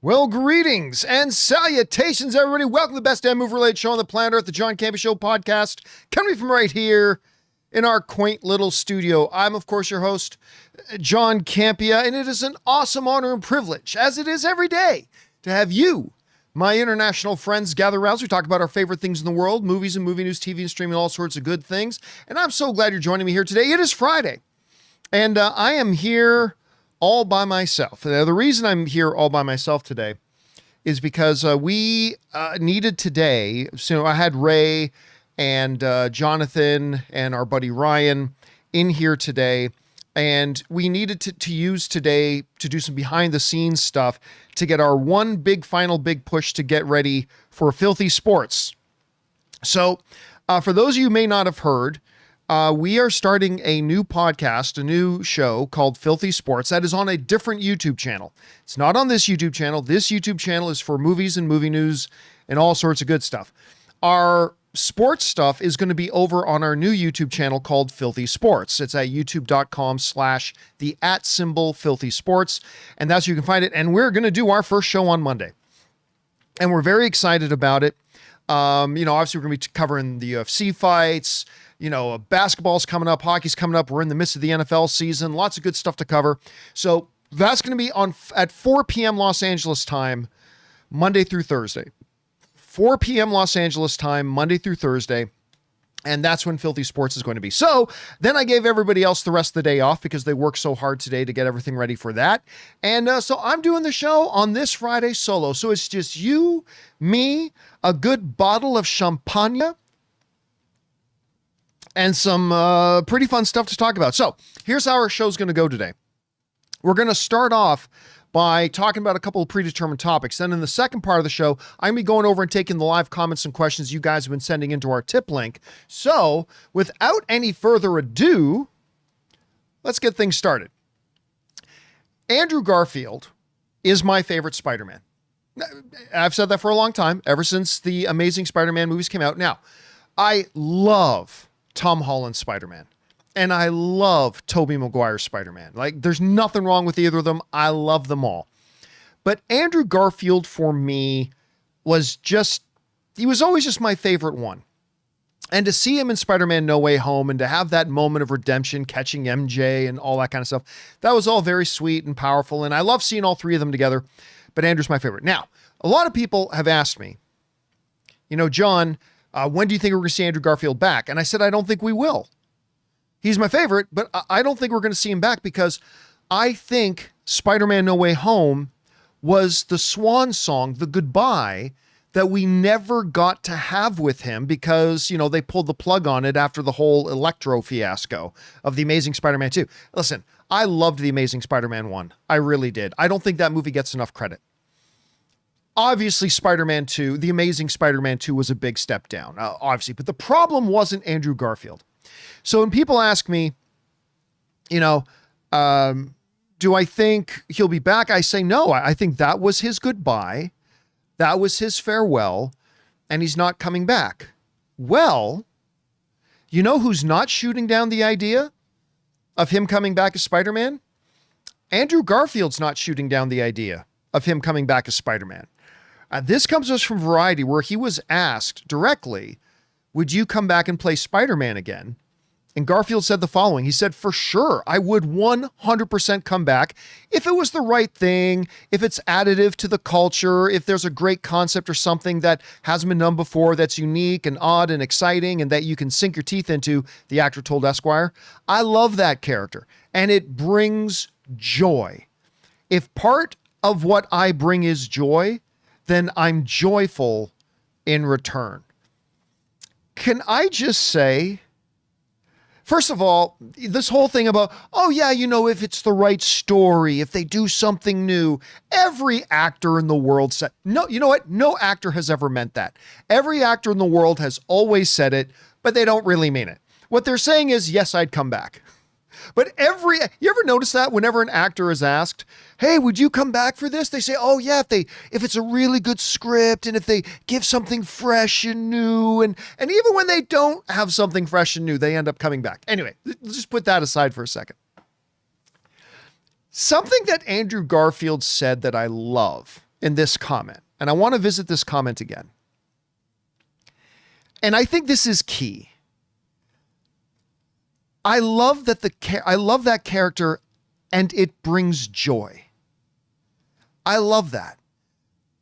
Well, greetings and salutations, everybody. Welcome to the best damn movie-related show on the planet Earth, the John Campea Show podcast, coming from right here in our quaint little studio. I'm, of course, your host, John Campea, and it is an awesome honor and privilege, as it is every day, to have you, my international friends, gather around. We talk about our favorite things in the world, movies and movie news, TV and streaming, all sorts of good things. And I'm so glad you're joining me here today. It is Friday, and I am here all by myself. Now, the reason I'm here all by myself today is because we needed today, so I had Ray and Jonathan and our buddy Ryan in here today, and we needed to use today to do some behind the scenes stuff to get our one final big push to get ready for Filthy Sports. So for those of you who may not have heard, we are starting a new podcast, a new show called Filthy Sports that is on a different YouTube channel. It's not on this YouTube channel. This YouTube channel is for movies and movie news and all sorts of good stuff. Our sports stuff is going to be over on our new YouTube channel called Filthy Sports. It's at youtube.com/Filthy Sports. And that's where you can find it. And we're going to do our first show on Monday. And we're very excited about it. Obviously we're going to be covering the UFC fights. Basketball's coming up, hockey's coming up. We're in the midst of the NFL season. Lots of good stuff to cover. So that's going to be on at 4 p.m. Los Angeles time, Monday through Thursday. 4 p.m. Los Angeles time, Monday through Thursday. And that's when Filthy Sports is going to be. So then I gave everybody else the rest of the day off because they worked so hard today to get everything ready for that. And so I'm doing the show on this Friday solo. So it's just you, me, a good bottle of champagne, and some pretty fun stuff to talk about. So here's how our show's going to go today. We're going to start off by talking about a couple of predetermined topics. Then in the second part of the show, I'm going to be going over and taking the live comments and questions you guys have been sending into our tip link. So without any further ado, let's get things started. Andrew Garfield is my favorite Spider-Man. I've said that for a long time, ever since the Amazing Spider-Man movies came out. Now, I love Tom Holland's Spider-Man. And I love Tobey Maguire's Spider-Man. Like, there's nothing wrong with either of them. I love them all. But Andrew Garfield, for me, he was always just my favorite one. And to see him in Spider-Man No Way Home and to have that moment of redemption, catching MJ and all that kind of stuff, that was all very sweet and powerful. And I love seeing all three of them together. But Andrew's my favorite. Now, a lot of people have asked me, John, when do you think we're going to see Andrew Garfield back? And I said, I don't think we will. He's my favorite, but I don't think we're going to see him back because I think Spider-Man No Way Home was the swan song, the goodbye that we never got to have with him because, they pulled the plug on it after the whole Electro fiasco of The Amazing Spider-Man 2. Listen, I loved The Amazing Spider-Man 1. I really did. I don't think that movie gets enough credit. Obviously, Spider-Man 2, The Amazing Spider-Man 2 was a big step down, obviously. But the problem wasn't Andrew Garfield. So when people ask me, do I think he'll be back? I say no. I think that was his goodbye. That was his farewell. And he's not coming back. Well, you know who's not shooting down the idea of him coming back as Spider-Man? Andrew Garfield's not shooting down the idea of him coming back as Spider-Man. This comes to us from Variety, where he was asked directly, would you come back and play Spider-Man again? And Garfield said the following. He said, for sure, I would 100% come back if it was the right thing, if it's additive to the culture, if there's a great concept or something that hasn't been done before that's unique and odd and exciting and that you can sink your teeth into, the actor told Esquire. I love that character, and it brings joy. If part of what I bring is joy, then I'm joyful in return. Can I just say, first of all, this whole thing about, if it's the right story, if they do something new, every actor in the world said, no, you know what? No actor has ever meant that. Every actor in the world has always said it, but they don't really mean it. What they're saying is, yes, I'd come back. But you ever notice that whenever an actor is asked, hey, would you come back for this? They say, oh yeah, if it's a really good script and if they give something fresh and new, and even when they don't have something fresh and new, they end up coming back. Anyway, let's just put that aside for a second. Something that Andrew Garfield said that I love in this comment, and I want to visit this comment again. And I think this is key. I love that that character, and it brings joy. I love that.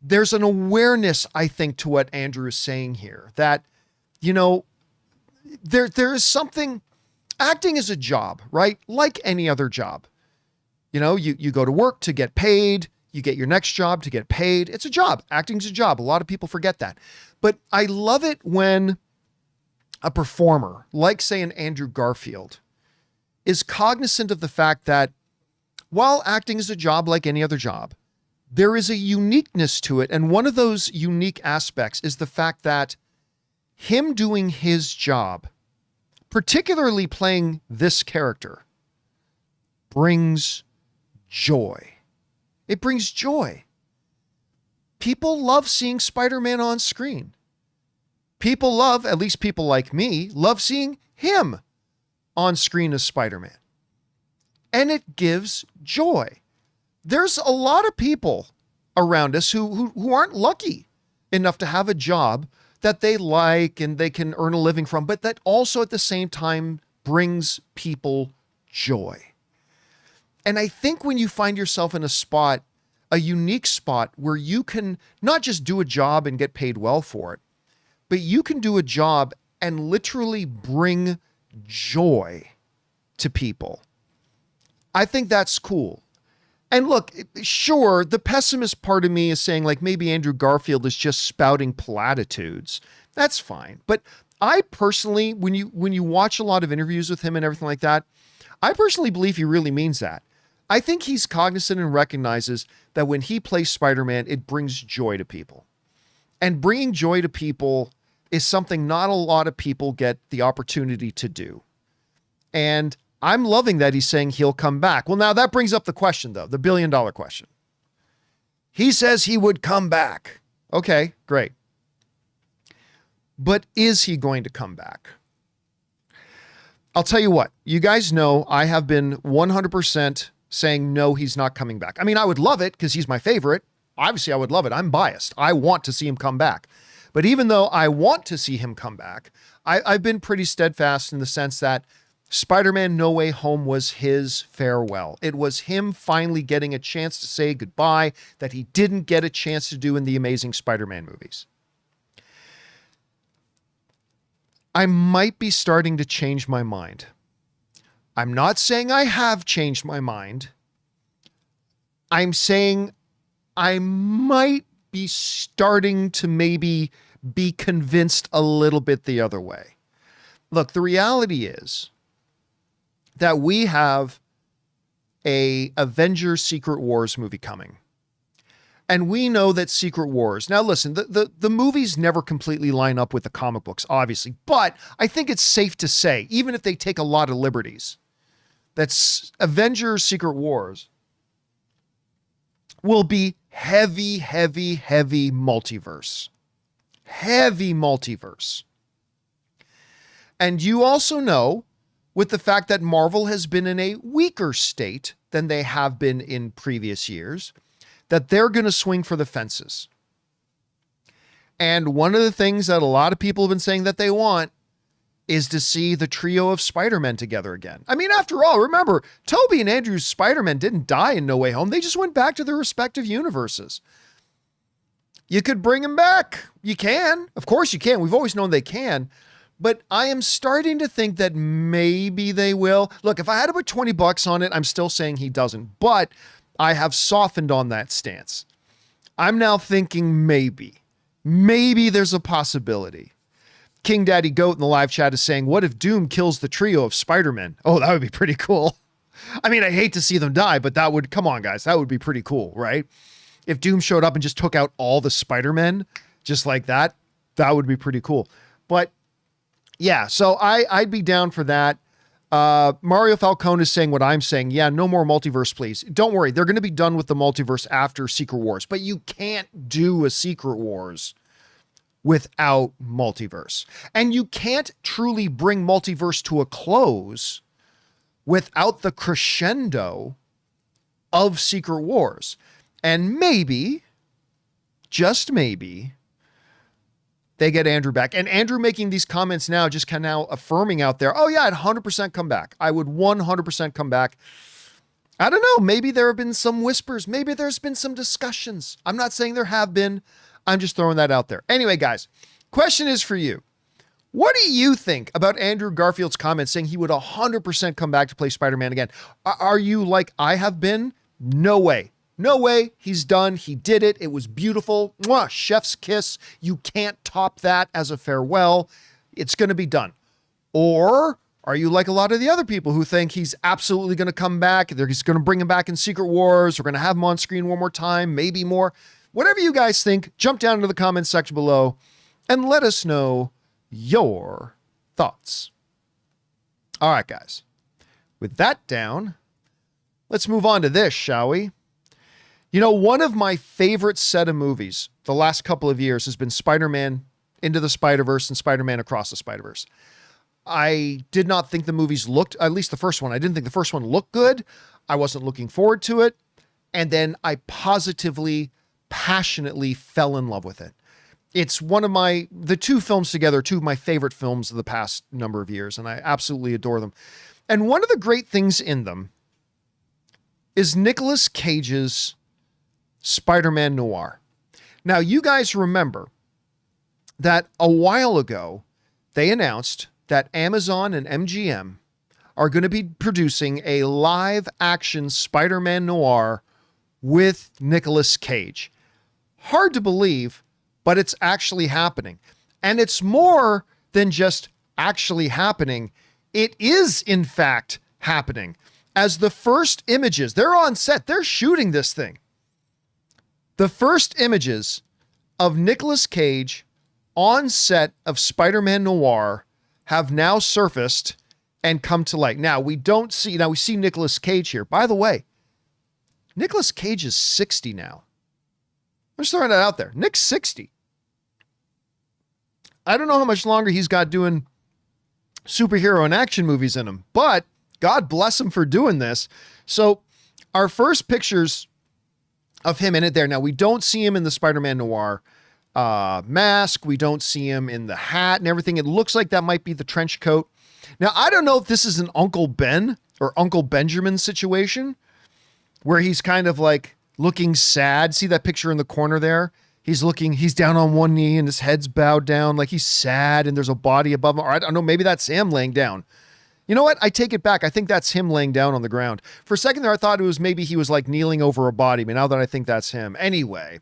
There's an awareness, I think, to what Andrew is saying here, that, you know, there is something. Acting is a job, right? Like any other job. You know, you go to work to get paid. You get your next job to get paid. It's a job. Acting's a job. A lot of people forget that. But I love it when a performer, like say an Andrew Garfield, is cognizant of the fact that while acting is a job like any other job, there is a uniqueness to it. And one of those unique aspects is the fact that him doing his job, particularly playing this character, brings joy. It brings joy. People love seeing Spider-Man on screen. People love, at least people like me, love seeing him on screen as Spider-Man. And it gives joy. There's a lot of people around us who aren't lucky enough to have a job that they like and they can earn a living from, but that also at the same time brings people joy. And I think when you find yourself in a spot, a unique spot where you can not just do a job and get paid well for it, but you can do a job and literally bring joy to people, I think that's cool. And look, sure, the pessimist part of me is saying like maybe Andrew Garfield is just spouting platitudes. That's fine. But I personally, when you watch a lot of interviews with him and everything like that, I personally believe he really means that. I think he's cognizant and recognizes that when he plays Spider-Man, it brings joy to people. And bringing joy to people is something not a lot of people get the opportunity to do. And I'm loving that he's saying he'll come back. Well, now that brings up the question, though, the $1 billion question. He says he would come back. Okay, great. But is he going to come back? I'll tell you what, you guys know I have been 100% saying no, he's not coming back. I mean, I would love it because he's my favorite. Obviously, I would love it. I'm biased. I want to see him come back. But even though I want to see him come back, I've been pretty steadfast in the sense that Spider-Man No Way Home was his farewell. It was him finally getting a chance to say goodbye that he didn't get a chance to do in the Amazing Spider-Man movies. I might be starting to change my mind. I'm not saying I have changed my mind. I'm saying I might be starting to maybe be convinced a little bit the other way. Look, the reality is that we have a Avengers Secret Wars movie coming. And we know that Secret Wars, now listen, the movies never completely line up with the comic books, obviously, but I think it's safe to say, even if they take a lot of liberties, that Avengers Secret Wars will be heavy, heavy, heavy multiverse. Heavy multiverse. And you also know, with the fact that Marvel has been in a weaker state than they have been in previous years, that they're going to swing for the fences. And one of the things that a lot of people have been saying that they want is to see the trio of Spider-Men together again. I mean, after all, remember, Tobey and Andrew's Spider-Man didn't die in No Way Home. They just went back to their respective universes. You could bring them back. You can. Of course you can. We've always known they can. But I am starting to think that maybe they will. Look, if I had to put $20 on it, I'm still saying he doesn't. But I have softened on that stance. I'm now thinking maybe there's a possibility. King Daddy Goat in the live chat is saying, what if Doom kills the trio of Spider-Men? Oh, that would be pretty cool. I mean, I hate to see them die, but that would, come on guys, that would be pretty cool, right? If Doom showed up and just took out all the Spider-Men just like that, that would be pretty cool. But yeah, so I'd be down for that. Mario Falcone is saying what I'm saying. Yeah, no more multiverse, please. Don't worry. They're going to be done with the multiverse after Secret Wars, but you can't do a Secret Wars without multiverse. And you can't truly bring multiverse to a close without the crescendo of Secret Wars. And maybe just maybe, they get Andrew back. And Andrew making these comments now, just kind of now affirming out there, oh yeah, I'd 100% come back. I would 100% come back. I don't know. Maybe there have been some whispers. Maybe there's been some discussions. I'm not saying there have been. I'm just throwing that out there. Anyway, guys, question is for you. What do you think about Andrew Garfield's comments saying he would 100% come back to play Spider-Man again? Are you like I have been? No way. No way. He's done. He did it. It was beautiful. Mwah, chef's kiss. You can't top that as a farewell. It's going to be done. Or are you like a lot of the other people who think he's absolutely going to come back? He's going to bring him back in Secret Wars. We're going to have him on screen one more time, maybe more. Whatever you guys think, jump down into the comments section below and let us know your thoughts. All right, guys. With that down, let's move on to this, shall we? You know, one of my favorite set of movies the last couple of years has been Spider-Man Into the Spider-Verse and Spider-Man Across the Spider-Verse. I did not think the movies looked, at least the first one, I didn't think the first one looked good. I wasn't looking forward to it. And then I positively, passionately fell in love with it. It's one of the two films together, two of my favorite films of the past number of years, and I absolutely adore them. And one of the great things in them is Nicolas Cage's Spider-Man Noir. Now, you guys remember that a while ago, they announced that Amazon and MGM are going to be producing a live-action Spider-Man Noir with Nicolas Cage. Hard to believe, but it's actually happening. And it's more than just actually happening. It is, in fact, happening. As the first images, they're on set, they're shooting this thing. The first images of Nicolas Cage on set of Spider-Man Noir have now surfaced and come to light. Now, we see Nicolas Cage here. By the way, Nicolas Cage is 60 now. I'm just throwing that out there. Nick's 60. I don't know how much longer he's got doing superhero and action movies in him, but God bless him for doing this. So our first pictures of him in it there. Now, we don't see him in the Spider-Man Noir mask. We don't see him in the hat and everything. It looks like that might be the trench coat. Now, I don't know if this is an Uncle Ben or Uncle Benjamin situation where he's kind of like looking sad. See that picture in the corner there? He's down on one knee and his head's bowed down like he's sad and there's a body above him. Or I don't know, maybe that's him laying down. You know what? I take it back. I think that's him laying down on the ground. For a second there, I thought it was maybe he was like kneeling over a body, but now that I think that's him. Anyway,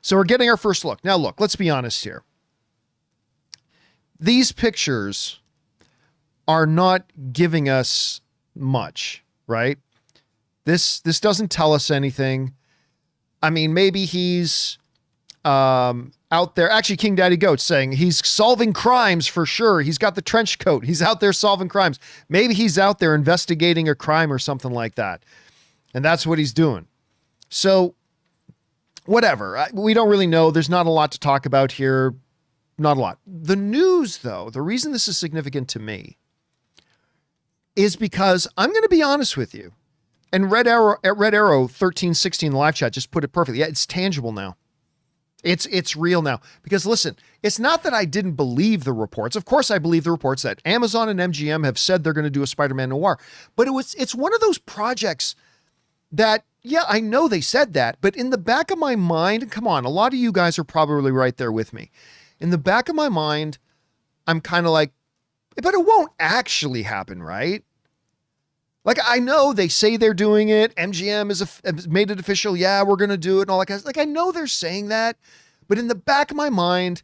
so we're getting our first look. Now look, let's be honest here. These pictures are not giving us much, right? This doesn't tell us anything. I mean, maybe he's out there. Actually, King Daddy Goat's saying he's solving crimes for sure. He's got the trench coat. He's out there solving crimes. Maybe he's out there investigating a crime or something like that. And that's what he's doing. So whatever. We don't really know. There's not a lot to talk about here. Not a lot. The news, though, the reason this is significant to me is because I'm going to be honest with you. And Red Arrow 1316 live chat just put it perfectly. Yeah, it's tangible now. It's real now. Because listen, it's not that I didn't believe the reports. Of course I believe the reports that Amazon and MGM have said they're going to do a Spider-Man Noir. But it's one of those projects that, yeah, I know they said that, but in the back of my mind, come on, a lot of you guys are probably right there with me. In the back of my mind, I'm kind of like, but it won't actually happen, right? Like, I know they say they're doing it. MGM has made it official. Yeah, we're going to do it and all that kind of stuff. Like, I know they're saying that, but in the back of my mind,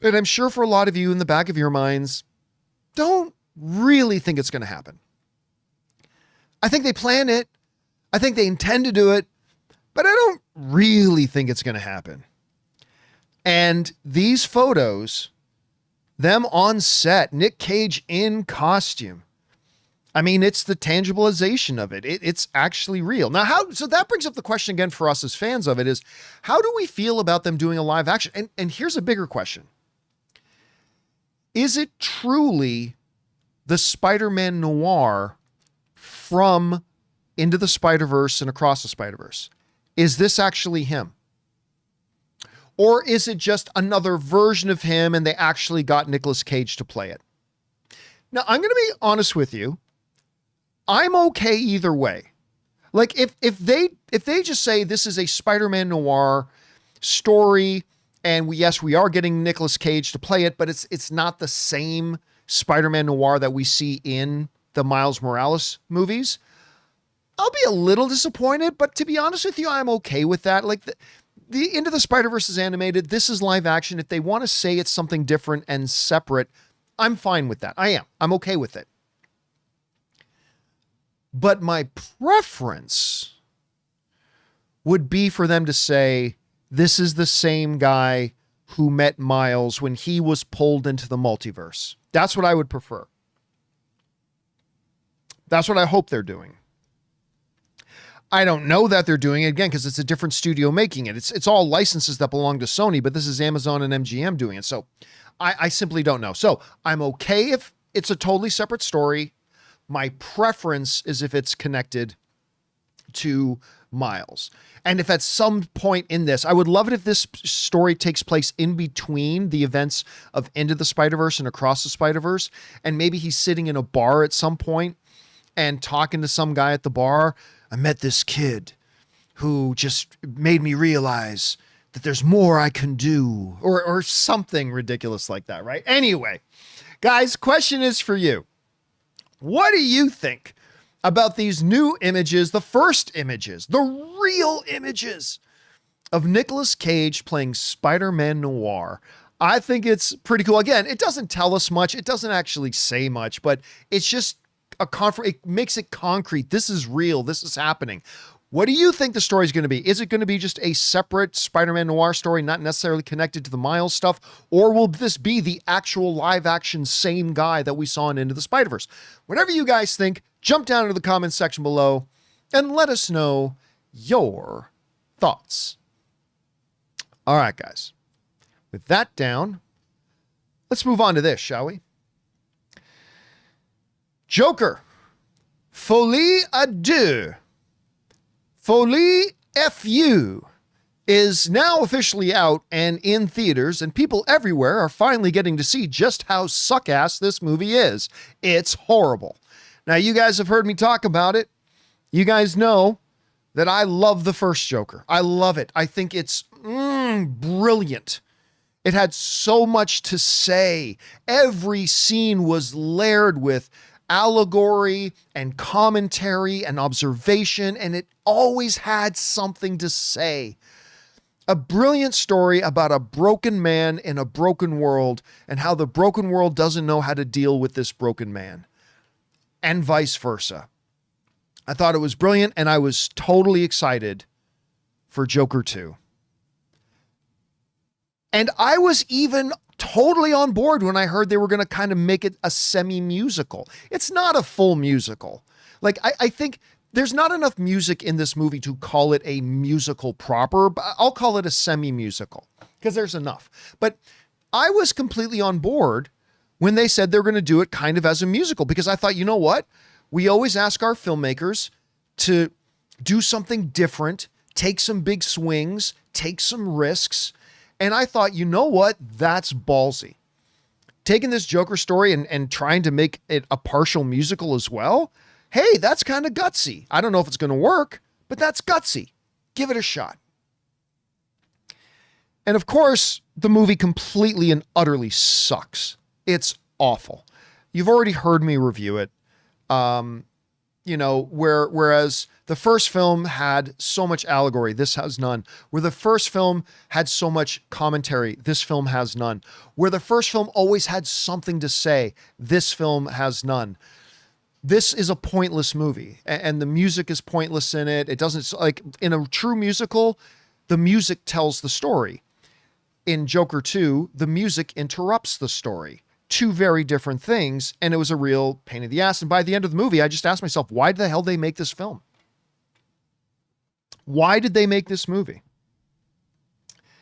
and I'm sure for a lot of you in the back of your minds, don't really think it's going to happen. I think they plan it. I think they intend to do it, but I don't really think it's going to happen. And these photos, them on set, Nick Cage in costume, I mean, it's the tangibilization of it. It's actually real. Now, so that brings up the question again for us as fans of it is, how do we feel about them doing a live action? And here's a bigger question. Is it truly the Spider-Man Noir from Into the Spider-Verse and Across the Spider-Verse? Is this actually him? Or is it just another version of him and they actually got Nicolas Cage to play it? Now, I'm going to be honest with you. I'm okay either way. Like if they just say this is a Spider-Man noir story and we are getting Nicolas Cage to play it, but it's not the same Spider-Man noir that we see in the Miles Morales movies, I'll be a little disappointed, but to be honest with you, I'm okay with that. Like the Into the Spider-Verse is animated. This is live action. If they want to say it's something different and separate, I'm fine with that. I'm okay with it. But my preference would be for them to say, this is the same guy who met Miles when he was pulled into the multiverse. That's what I would prefer. That's what I hope they're doing. I don't know that they're doing it, again, because it's a different studio making it. It's all licenses that belong to Sony, but this is Amazon and MGM doing it. So I simply don't know. So I'm okay if it's a totally separate story. My preference is if it's connected to Miles. And if at some point in this, I would love it if this story takes place in between the events of Into the Spider-Verse and Across the Spider-Verse. And maybe he's sitting in a bar at some point and talking to some guy at the bar. I met this kid who just made me realize that there's more I can do, or something ridiculous like that, right? Anyway, guys, question is for you. What do you think about these new images, the first images, the real images of Nicolas Cage playing Spider-Man Noir? I think it's pretty cool. Again, it doesn't tell us much. It doesn't actually say much, but it's just it makes it concrete. This is real. This is happening. What do you think the story is going to be? Is it going to be just a separate Spider-Man Noir story, not necessarily connected to the Miles stuff? Or will this be the actual live action same guy that we saw in Into the Spider-Verse? Whatever you guys think, jump down into the comments section below and let us know your thoughts. All right, guys. With that down, let's move on to this, shall we? Joker, Folie à Deux, Folie FU is now officially out and in theaters, and people everywhere are finally getting to see just how suck-ass this movie is. It's horrible. Now, you guys have heard me talk about it. You guys know that I love the first Joker. I love it. I think it's brilliant. It had so much to say. Every scene was layered with allegory and commentary and observation, and it always had something to say. A brilliant story about a broken man in a broken world and how the broken world doesn't know how to deal with this broken man, and vice versa. I thought it was brilliant, and I was totally excited for Joker 2. And I was even totally on board when I heard they were going to kind of make it a semi-musical. It's not a full musical. Like, I think there's not enough music in this movie to call it a musical proper, but I'll call it a semi-musical because there's enough. But I was completely on board when they said they're going to do it kind of as a musical, because I thought, you know what? We always ask our filmmakers to do something different, take some big swings, take some risks. And I thought, you know what? That's ballsy. Taking this Joker story and trying to make it a partial musical as well. Hey, that's kind of gutsy. I don't know if it's going to work, but that's gutsy. Give it a shot. And of course, the movie completely and utterly sucks. It's awful. You've already heard me review it. Whereas the first film had so much allegory, this has none. Where the first film had so much commentary, this film has none. Where the first film always had something to say, this film has none. This is a pointless movie, and the music is pointless in it. It doesn't, like in a true musical, the music tells the story. In Joker 2, the music interrupts the story. Two very different things, and it was a real pain in the ass. And by the end of the movie, I just asked myself, why the hell did they make this film? Why did they make this movie?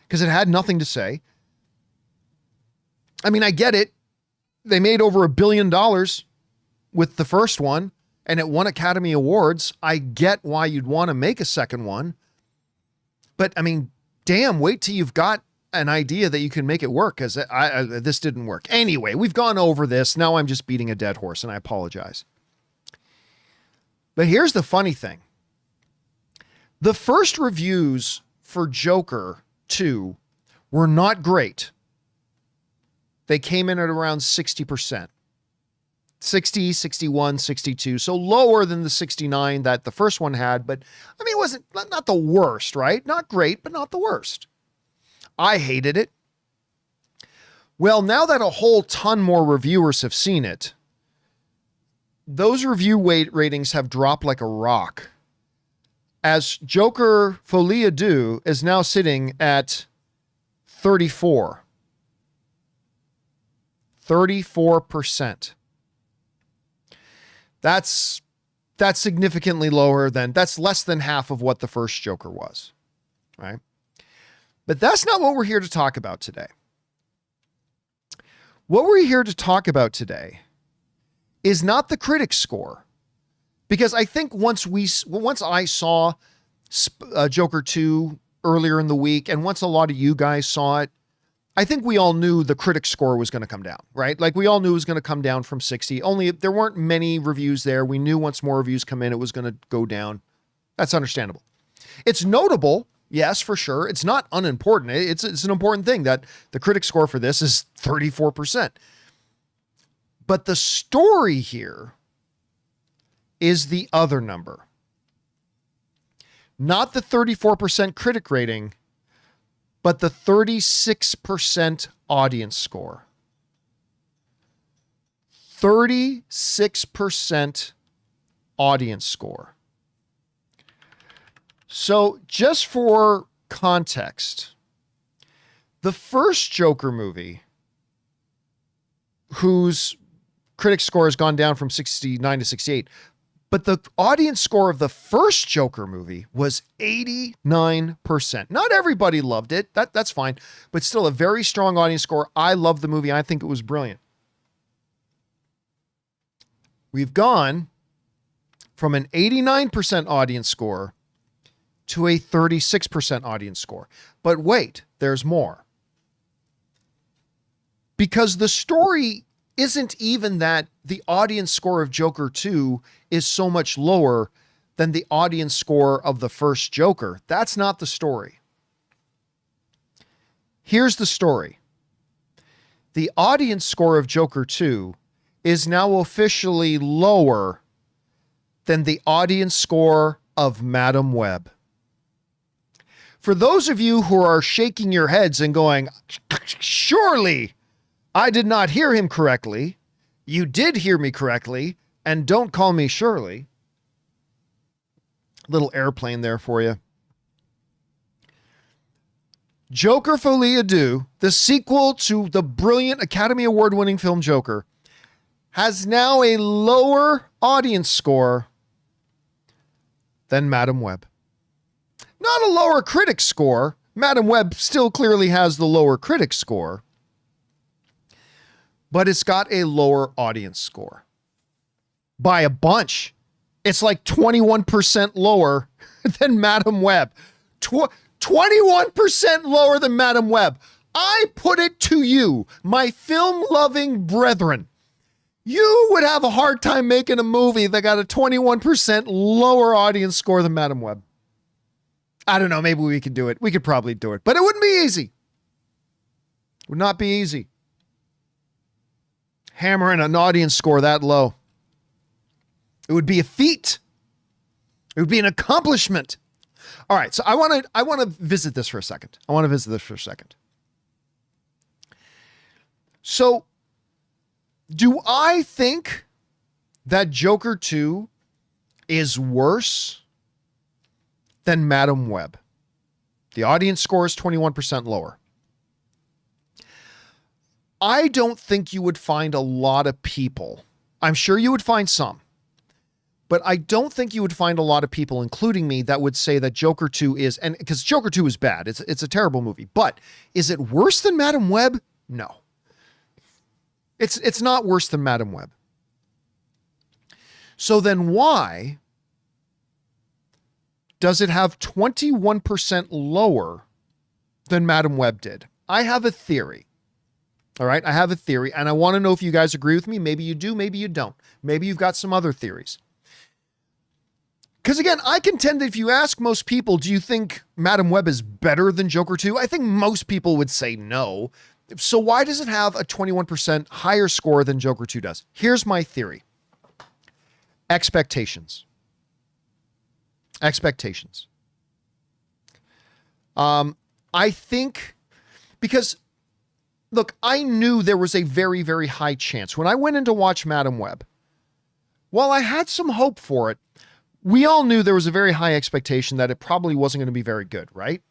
Because it had nothing to say. I mean, I get it. They made over $1 billion with the first one, and it won Academy Awards. I get why you'd want to make a second one. But I mean, damn, wait till you've got an idea that you can make it work, because this didn't work. Anyway, we've gone over this. Now I'm just beating a dead horse, and I apologize. But here's the funny thing. The first reviews for Joker 2 were not great. They came in at around 60%. 60, 61, 62. So lower than the 69 that the first one had. But I mean, it wasn't not the worst, right? Not great, but not the worst. I hated it. Well, now that a whole ton more reviewers have seen it, those review ratings have dropped like a rock. As Joker Folie à Deux is now sitting at 34. 34%. That's significantly lower than, that's less than half of what the first Joker was, right? But that's not what we're here to talk about today. What we're here to talk about today is not the critic score, because I think once I saw Joker 2 earlier in the week, and once a lot of you guys saw it, I think we all knew the critic score was going to come down, right? Like we all knew it was going to come down from 60. Only there weren't many reviews there. We knew once more reviews come in, it was going to go down. That's understandable. It's notable. Yes, for sure. It's not unimportant. It's an important thing that the critic score for this is 34%. But the story here is the other number. Not the 34% critic rating, but the 36% audience score. 36% audience score. So just for context, the first Joker movie, whose critic score has gone down from 69 to 68, but the audience score of the first Joker movie was 89%. Not everybody loved it. That's fine, but still a very strong audience score. I love the movie. I think it was brilliant. We've gone from an 89% audience score to a 36% audience score. But wait, there's more. Because the story isn't even that the audience score of Joker 2 is so much lower than the audience score of the first Joker. That's not the story. Here's the story. The audience score of Joker 2 is now officially lower than the audience score of Madam Webb. For those of you who are shaking your heads and going, surely I did not hear him correctly. You did hear me correctly, and don't call me Shirley. Little airplane there for you. Joker Folie à Deux, the sequel to the brilliant Academy Award-winning film Joker, has now a lower audience score than Madam Webb. Not a lower critic score. Madam Webb still clearly has the lower critic score, but it's got a lower audience score by a bunch. It's like 21% lower than Madam Webb. 21% lower than Madam Webb. I put it to you, my film-loving brethren. You would have a hard time making a movie that got a 21% lower audience score than Madam Webb. I don't know. Maybe we could do it. We could probably do it, but it wouldn't be easy. It would not be easy. Hammering an audience score that low. It would be a feat. It would be an accomplishment. All right. So I want to visit this for a second. So do I think that Joker 2 is worse than Madam Webb? The audience score is 21% lower. I don't think you would find a lot of people. I'm sure you would find some, but I don't think you would find a lot of people, including me, that would say that Joker 2 is, and because Joker 2 is bad. It's a terrible movie, but is it worse than Madam Webb? No. It's not worse than Madam Webb. So then why does it have 21% lower than Madam Webb did? I have a theory. All right, I have a theory, and I want to know if you guys agree with me. Maybe you do, maybe you don't. Maybe you've got some other theories. Because again, I contend that if you ask most people, do you think Madam Web is better than Joker 2? I think most people would say no. So why does it have a 21% higher score than Joker 2 does? Here's my theory. Expectations. Expectations. I think because, look, I knew there was a very, very high chance. When I went in to watch Madam Web, while I had some hope for it, we all knew there was a very high expectation that it probably wasn't going to be very good, right?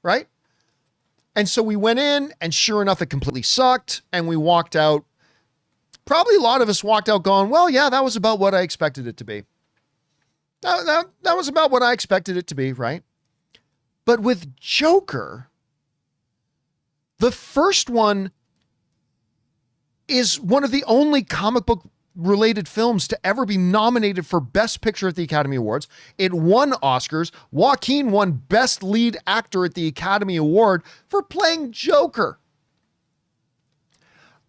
Right? And so we went in, and sure enough, it completely sucked, and we walked out. Probably a lot of us walked out going, well, yeah, that was about what I expected it to be. That was about what I expected it to be, right? But with Joker, the first one is one of the only comic book related films to ever be nominated for Best Picture at the Academy Awards. It won Oscars. Joaquin won Best Lead Actor at the Academy Award for playing Joker.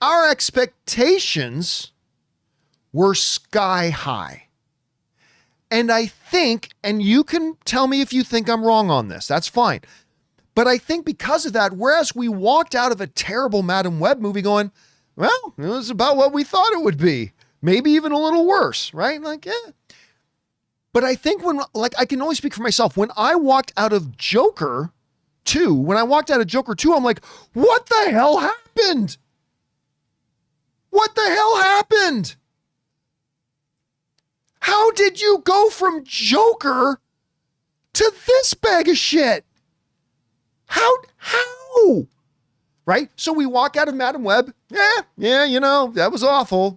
Our expectations were sky high. And I think, and you can tell me if you think I'm wrong on this, that's fine. But I think because of that, whereas we walked out of a terrible Madam Web movie going, well, it was about what we thought it would be. Maybe even a little worse, right? Like, yeah. But I think I can only speak for myself. When I walked out of Joker 2, I'm like, what the hell happened? What the hell happened? How did you go from Joker to this bag of shit? How? Right? So we walk out of Madam Web. Yeah, you know, that was awful.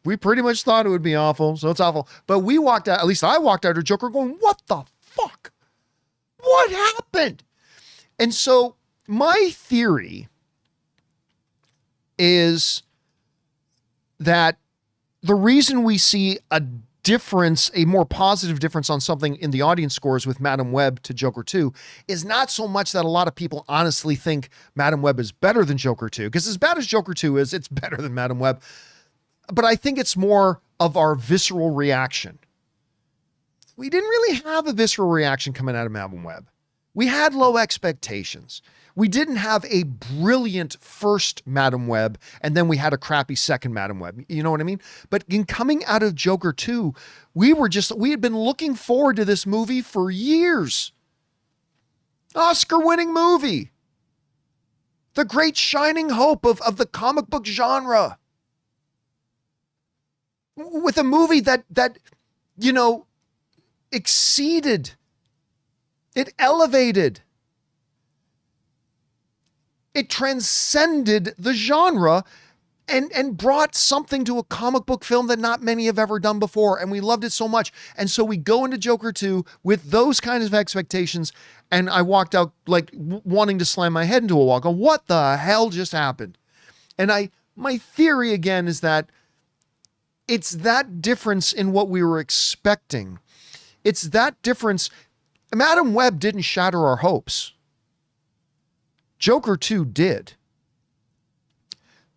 We pretty much thought it would be awful, so it's awful. But we walked out, at least I walked out of Joker going, what the fuck? What happened? And so my theory is that the reason we see a difference, a more positive difference on something in the audience scores with Madam Web to Joker 2 is not so much that a lot of people honestly think Madam Web is better than Joker 2, because as bad as Joker 2 is, it's better than Madam Web. But I think it's more of our visceral reaction. We didn't really have a visceral reaction coming out of Madam Web. We had low expectations. We didn't have a brilliant first Madam Web, and then we had a crappy second Madam Web. You know what I mean? But in coming out of Joker 2, we had been looking forward to this movie for years. Oscar-winning movie. The great shining hope of the comic book genre. With a movie that you know, exceeded, it elevated, it transcended the genre and brought something to a comic book film that not many have ever done before. And we loved it so much. And so we go into Joker 2 with those kinds of expectations. And I walked out like wanting to slam my head into a wall. Go, what the hell just happened? And my theory again is that it's that difference in what we were expecting. It's that difference. Madam Web didn't shatter our hopes. Joker 2 did.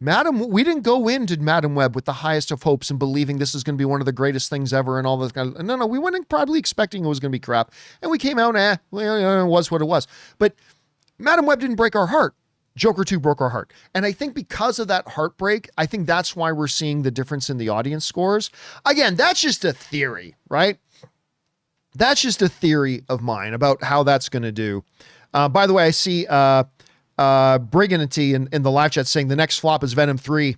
We didn't go into Madam Web with the highest of hopes and believing this is going to be one of the greatest things ever and all this kind of, no, we went in probably expecting it was going to be crap. And we came out, it was what it was. But Madam Web didn't break our heart. Joker 2 broke our heart. And I think because of that heartbreak, I think that's why we're seeing the difference in the audience scores. Again, that's just a theory, right? That's just a theory of mine about how that's going to do. By the way, I see Brigandity in the live chat saying the next flop is Venom 3.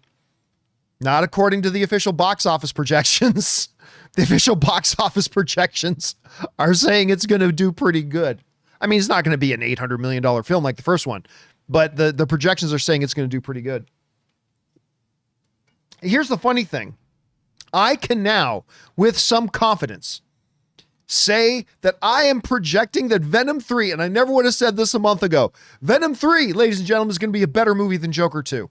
Not according to the official box office projections. The official box office projections are saying it's going to do pretty good. I mean, it's not going to be an $800 million film like the first one, but the projections are saying it's going to do pretty good. Here's the funny thing. I can now, with some confidence, say that I am projecting that Venom 3, and I never would have said this a month ago, Venom 3, ladies and gentlemen, is going to be a better movie than Joker 2.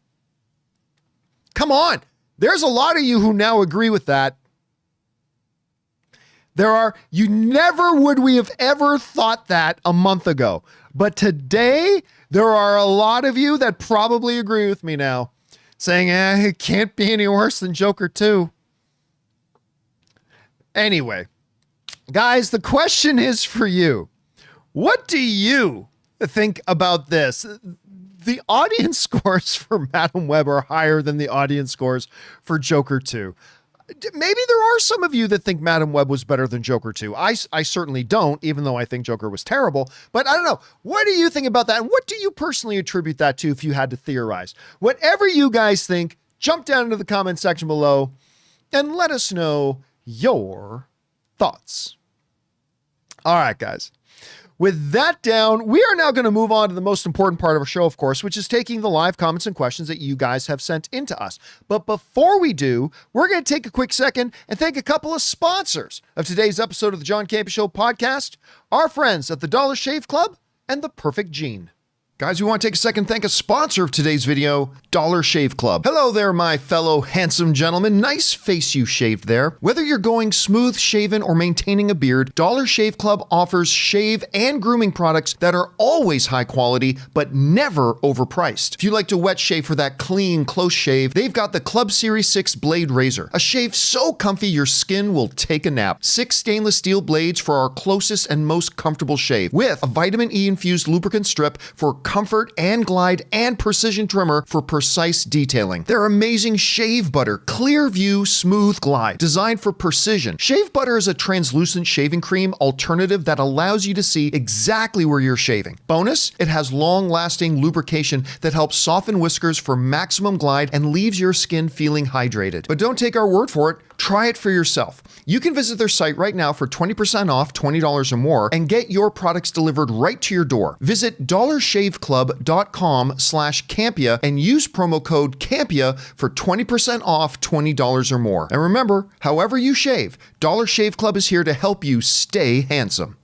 Come on. There's a lot of you who now agree with that. We have ever thought that a month ago. But today, There are a lot of you that probably agree with me now, saying, it can't be any worse than Joker 2. Anyway, guys, the question is for you. What do you think about this? The audience scores for Madam Web are higher than the audience scores for Joker 2. Maybe there are some of you that think Madam Web was better than Joker 2. I certainly don't, even though I think Joker was terrible. But I don't know. What do you think about that? And what do you personally attribute that to if you had to theorize? Whatever you guys think, jump down into the comment section below and let us know your thoughts. All right, guys. With that down, we are now going to move on to the most important part of our show, of course, which is taking the live comments and questions that you guys have sent into us. But before we do, we're going to take a quick second and thank a couple of sponsors of today's episode of the John Campea Show podcast, our friends at the Dollar Shave Club and the Perfect Jean. Guys, we want to take a second and thank a sponsor of today's video, Dollar Shave Club. Hello there, my fellow handsome gentlemen. Nice face you shaved there. Whether you're going smooth shaven or maintaining a beard, Dollar Shave Club offers shave and grooming products that are always high quality, but never overpriced. If you like to wet shave for that clean, close shave, they've got the Club Series 6 Blade Razor. A shave so comfy your skin will take a nap. 6 stainless steel blades for our closest and most comfortable shave, with a vitamin E infused lubricant strip for comfort and glide and precision trimmer for precise detailing. Their amazing shave butter, clear view, smooth glide, designed for precision. Shave butter is a translucent shaving cream alternative that allows you to see exactly where you're shaving. Bonus, it has long-lasting lubrication that helps soften whiskers for maximum glide and leaves your skin feeling hydrated. But don't take our word for it. Try it for yourself. You can visit their site right now for 20% off, $20 or more, and get your products delivered right to your door. Visit dollarshaveclub.com/Campea and use promo code Campea for 20% off, $20 or more. And remember, however you shave, Dollar Shave Club is here to help you stay handsome.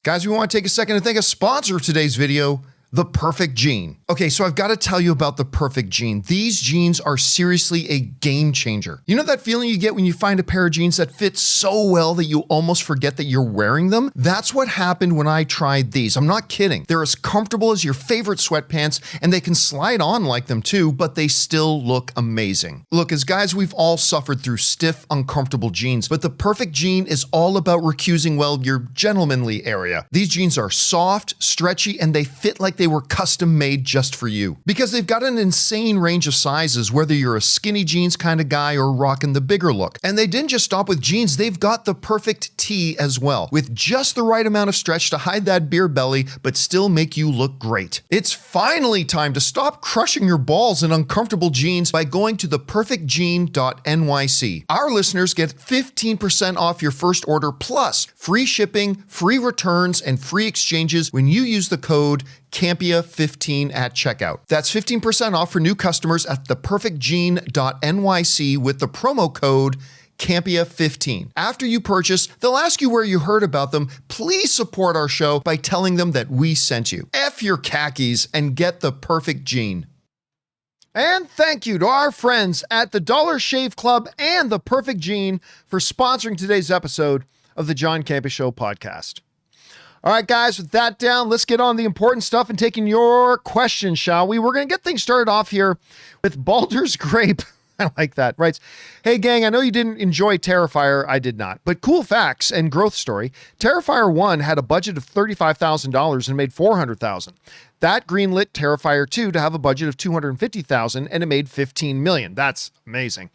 Guys, we want to take a second to thank a sponsor of today's video, The Perfect Jean. Okay, so I've got to tell you about The Perfect Jean. These jeans are seriously a game changer. You know that feeling you get when you find a pair of jeans that fit so well that you almost forget that you're wearing them? That's what happened when I tried these. I'm not kidding. They're as comfortable as your favorite sweatpants, and they can slide on like them too, but they still look amazing. Look, as guys, we've all suffered through stiff, uncomfortable jeans, but The Perfect Jean is all about recusing, well, your gentlemanly area. These jeans are soft, stretchy, and they fit like they were custom made just for you. Because they've got an insane range of sizes, whether you're a skinny jeans kind of guy or rocking the bigger look. And they didn't just stop with jeans, they've got the perfect tee as well, with just the right amount of stretch to hide that beer belly, but still make you look great. It's finally time to stop crushing your balls in uncomfortable jeans by going to theperfectjean.nyc. Our listeners get 15% off your first order, plus free shipping, free returns, and free exchanges when you use the code Campea15 at checkout. That's 15% off for new customers at theperfectjean.nyc with the promo code Campea15. After you purchase, they'll ask you where you heard about them. Please support our show by telling them that we sent you. F your khakis and get The Perfect Jean. And thank you to our friends at the Dollar Shave Club and The Perfect Jean for sponsoring today's episode of the John Campea Show podcast. All right, guys, with that down, let's get on the important stuff and taking your questions, shall we? We're going to get things started off here with Baldur's Grape. I like that. Right. Hey, gang, I know you didn't enjoy Terrifier. I did not. But cool facts and growth story. Terrifier 1 had a budget of $35,000 and made $400,000. That greenlit Terrifier 2 to have a budget of $250,000 and it made $15 million. That's amazing.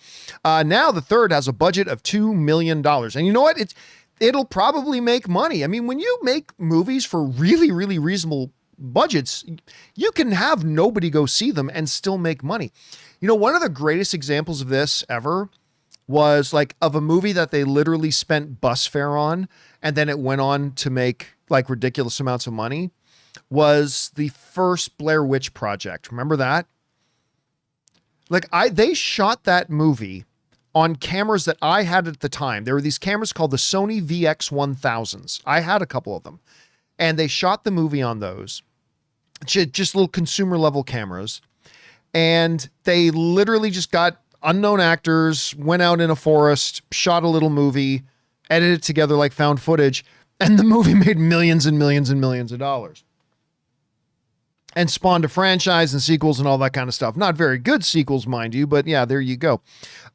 Now the third has a budget of $2 million. And you know what? It'll probably make money. I mean, when you make movies for really, really reasonable budgets, you can have nobody go see them and still make money. You know, one of the greatest examples of this ever was like of a movie that they literally spent bus fare on and then it went on to make like ridiculous amounts of money, was the first Blair Witch Project. Remember that? Like they shot that movie on cameras that I had at the time. There were these cameras called the Sony VX1000s. I had a couple of them. And they shot the movie on those. Just little consumer level cameras. And they literally just got unknown actors, went out in a forest, shot a little movie, edited it together like found footage. And the movie made millions and millions and millions of dollars. and spawned a franchise and sequels and all that kind of stuff. Not very good sequels, mind you, but yeah, there you go.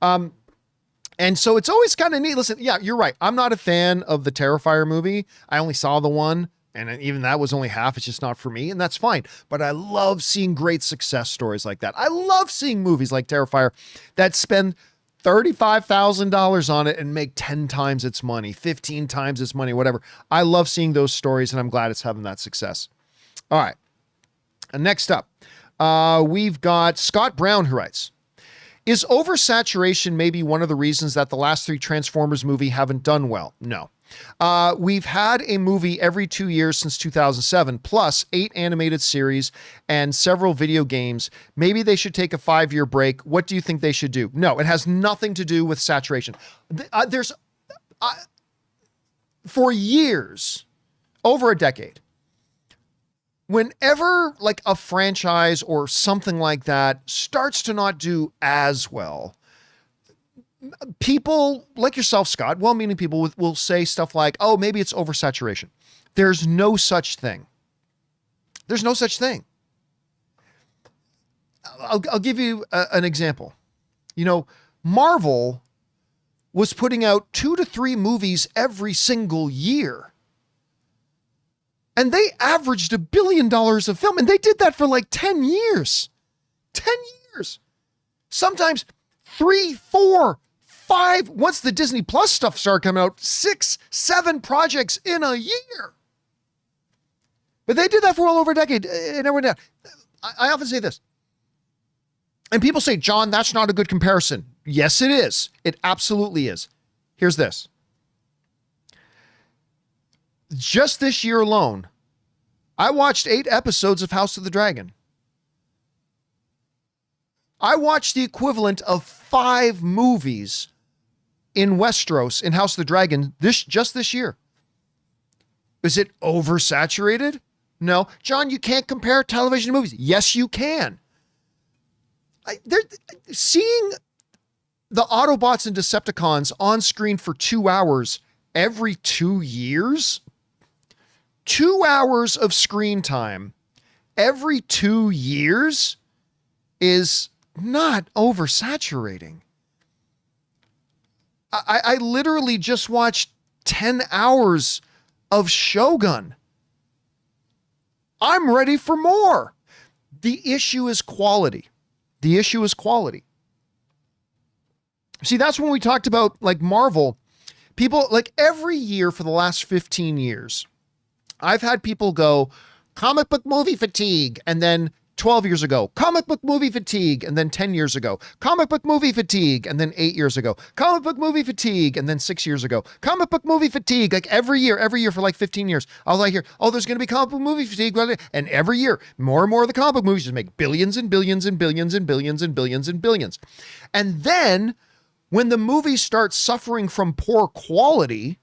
And so it's always kind of neat. Listen, yeah, you're right. I'm not a fan of the Terrifier movie. I only saw the one, and even that was only half. It's just not for me, and that's fine. But I love seeing great success stories like that. I love seeing movies like Terrifier that spend $35,000 on it and make 10 times its money, 15 times its money, whatever. I love seeing those stories, and I'm glad it's having that success. All right. And next up, we've got Scott Brown, who writes, is oversaturation maybe one of the reasons that the last 3 Transformers movie haven't done well? No. We've had a movie every 2 years since 2007, plus 8 animated series and several video games. Maybe they should take a 5-year break. What do you think they should do? No, it has nothing to do with saturation. For years, over a decade, whenever like a franchise or something like that starts to not do as well, people like yourself, Scott, well-meaning people will say stuff like, oh, maybe it's oversaturation. There's no such thing. There's no such thing. I'll give you an example. You know, Marvel was putting out 2 to 3 movies every single year. And they averaged $1 billion of film. And they did that for like 10 years. 10 years. Sometimes 3, 4, 5. Once the Disney Plus stuff started coming out, 6, 7 projects in a year. But they did that for well over a decade. It never went down. I often say this. And people say, John, that's not a good comparison. Yes, it is. It absolutely is. Here's this. Just this year alone, I watched 8 episodes of House of the Dragon. I watched the equivalent of 5 movies in Westeros in House of the Dragon just this year. Is it oversaturated? No. John, you can't compare television to movies. Yes, you can. Seeing the Autobots and Decepticons on screen for 2 hours every 2 years, 2 hours of screen time every 2 years is not oversaturating. I literally just watched 10 hours of Shogun. I'm ready for more. The issue is quality. The issue is quality. See, that's when we talked about like Marvel. People like every year for the last 15 years, I've had people go comic book movie fatigue. And then 12 years ago, comic book movie fatigue. And then 10 years ago, comic book movie fatigue. And then 8 years ago, comic book movie fatigue. And then 6 years ago, comic book movie fatigue. Like every year for like 15 years. I was like, here, oh, there's going to be comic book movie fatigue. And every year, more and more of the comic book movies just make billions and billions and billions and billions and billions and billions. And then when the movies start suffering from poor quality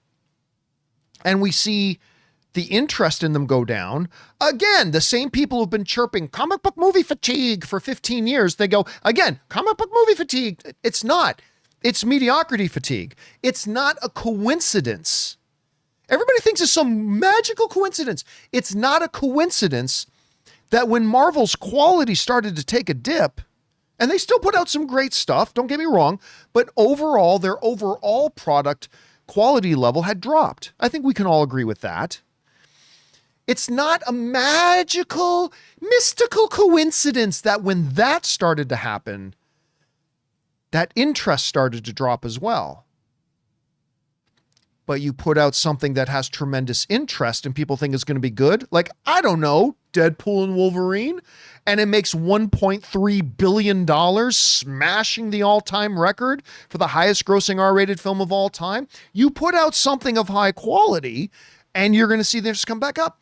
and we see the interest in them go down, again, the same people who've been chirping comic book movie fatigue for 15 years, they go, again, comic book movie fatigue. It's not. It's mediocrity fatigue. It's not a coincidence. Everybody thinks it's some magical coincidence. It's not a coincidence that when Marvel's quality started to take a dip, and they still put out some great stuff, don't get me wrong, but overall, their overall product quality level had dropped. I think we can all agree with that. It's not a mystical coincidence that when that started to happen, that interest started to drop as well. But you put out something that has tremendous interest and people think it's going to be good. Like, I don't know, Deadpool and Wolverine, and it makes $1.3 billion, smashing the all-time record for the highest grossing R-rated film of all time. You put out something of high quality and you're going to see this come back up.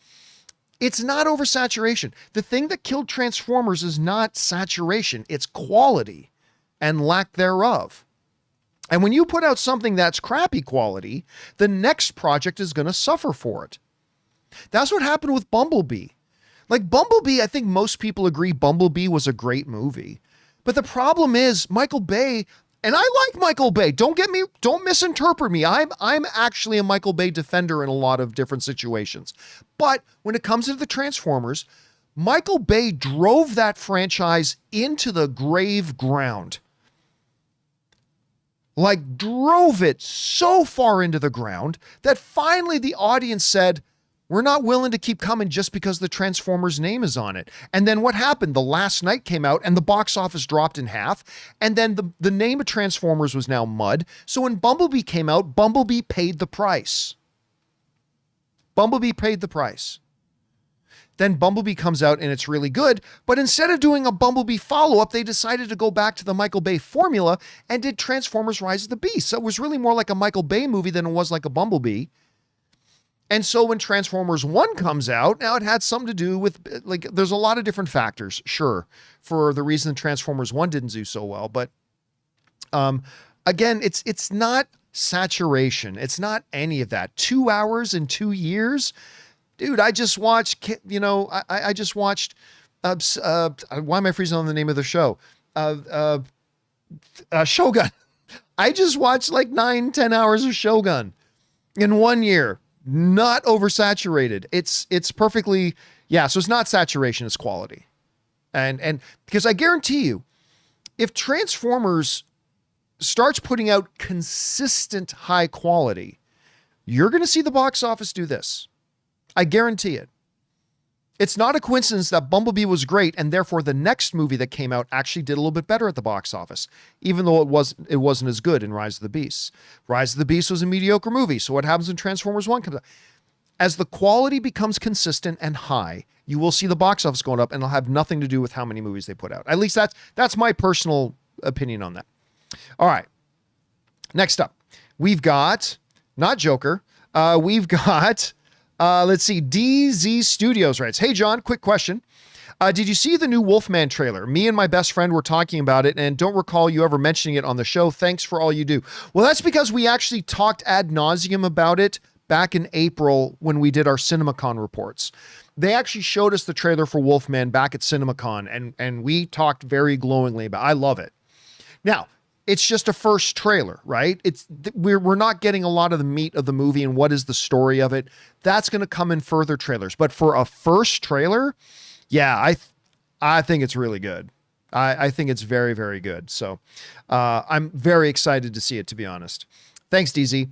It's not oversaturation. The thing that killed Transformers is not saturation. It's quality and lack thereof. And when you put out something that's crappy quality, the next project is going to suffer for it. That's what happened with Bumblebee. Like Bumblebee, I think most people agree Bumblebee was a great movie. But the problem is Michael Bay, and I like Michael Bay. Don't misinterpret me. I'm actually a Michael Bay defender in a lot of different situations. But when it comes to the Transformers, Michael Bay drove that franchise into the grave ground. Like, drove it so far into the ground that finally the audience said, we're not willing to keep coming just because the Transformers name is on it. And then what happened? The Last Night came out and the box office dropped in half. And then the name of Transformers was now mud. So when Bumblebee came out, Bumblebee paid the price. Bumblebee paid the price. Then Bumblebee comes out and it's really good. But instead of doing a Bumblebee follow-up, they decided to go back to the Michael Bay formula and did Transformers Rise of the Beast. So it was really more like a Michael Bay movie than it was like a Bumblebee. And so when Transformers 1 comes out, now it had something to do with, like, there's a lot of different factors, sure, for the reason Transformers 1 didn't do so well. But again, it's not saturation. It's not any of that. 2 hours in 2 years? Dude, I just watched, I just watched, why am I freezing on the name of the show? Shogun. I just watched like 9-10 hours of Shogun in 1 year. Not oversaturated. It's perfectly, yeah. So it's not saturation, it's quality. And because I guarantee you, if Transformers starts putting out consistent high quality, you're going to see the box office do this. I guarantee it. It's not a coincidence that Bumblebee was great and therefore the next movie that came out actually did a little bit better at the box office, even though it wasn't as good in Rise of the Beasts. Rise of the Beasts was a mediocre movie. So what happens when Transformers 1 comes out? As the quality becomes consistent and high, you will see the box office going up, and it'll have nothing to do with how many movies they put out. At least that's my personal opinion on that. All right. Next up, we've got, not Joker, we've got... let's see. DZ Studios writes, hey, John, quick question. Did you see the new Wolfman trailer? Me and my best friend were talking about it and don't recall you ever mentioning it on the show. Thanks for all you do. Well, that's because we actually talked ad nauseum about it back in April when we did our CinemaCon reports. They actually showed us the trailer for Wolfman back at CinemaCon and we talked very glowingly about it. I love it. Now, it's just a first trailer, right? We're not getting a lot of the meat of the movie and what is the story of it. That's going to come in further trailers. But for a first trailer, yeah, I think it's really good. I think it's very, very good. So I'm very excited to see it, to be honest. Thanks, DZ.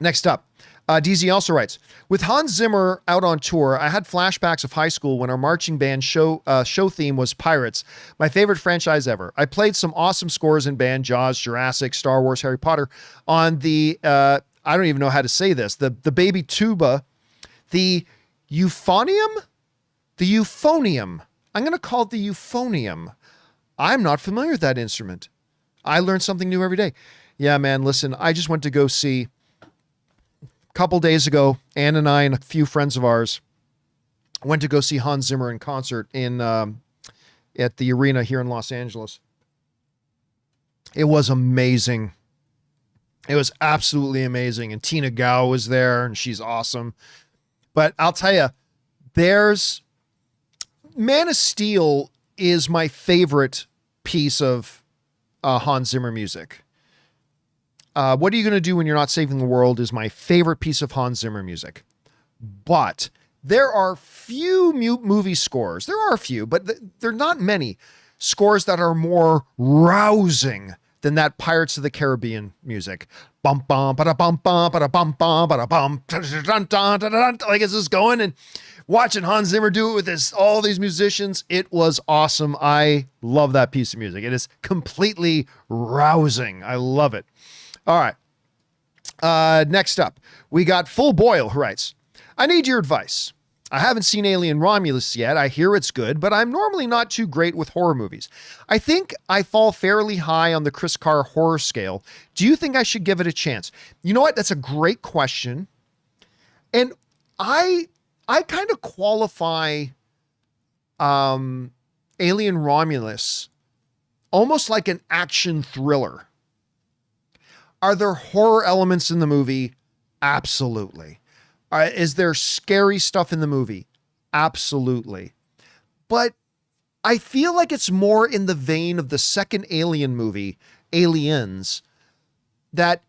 Next up. DZ also writes, with Hans Zimmer out on tour, I had flashbacks of high school when our marching band show theme was Pirates, my favorite franchise ever. I played some awesome scores in band, Jaws, Jurassic, Star Wars, Harry Potter, on the, I don't even know how to say this, the baby tuba, the euphonium? The euphonium. I'm going to call it the euphonium. I'm not familiar with that instrument. I learn something new every day. Yeah, man, listen, I just went to go see... Couple days ago, Ann and I and a few friends of ours went to go see Hans Zimmer in concert in at the arena here in Los Angeles. It was amazing. It was absolutely amazing. And Tina Gao was there and she's awesome. But I'll tell you, there's Man of Steel is my favorite piece of Hans Zimmer music. What Are You Going to Do When You're Not Saving the World is my favorite piece of Hans Zimmer music. But there are few movie scores. There are a few, but there are not many scores that are more rousing than that Pirates of the Caribbean music. Bum bum ba bum bum ba bum bum ba bum like it's just going and watching Hans Zimmer do it with all these musicians. It was awesome. I love that piece of music. It is completely rousing. I love it. All right. Next up, we got Full Boil, who writes, I need your advice. I haven't seen Alien Romulus yet. I hear it's good, but I'm normally not too great with horror movies. I think I fall fairly high on the Chris Carr horror scale. Do you think I should give it a chance? You know what? That's a great question. And I kind of qualify Alien Romulus almost like an action thriller. Are there horror elements in the movie? Absolutely. Is there scary stuff in the movie? Absolutely. But I feel like it's more in the vein of the second Alien movie, Aliens, that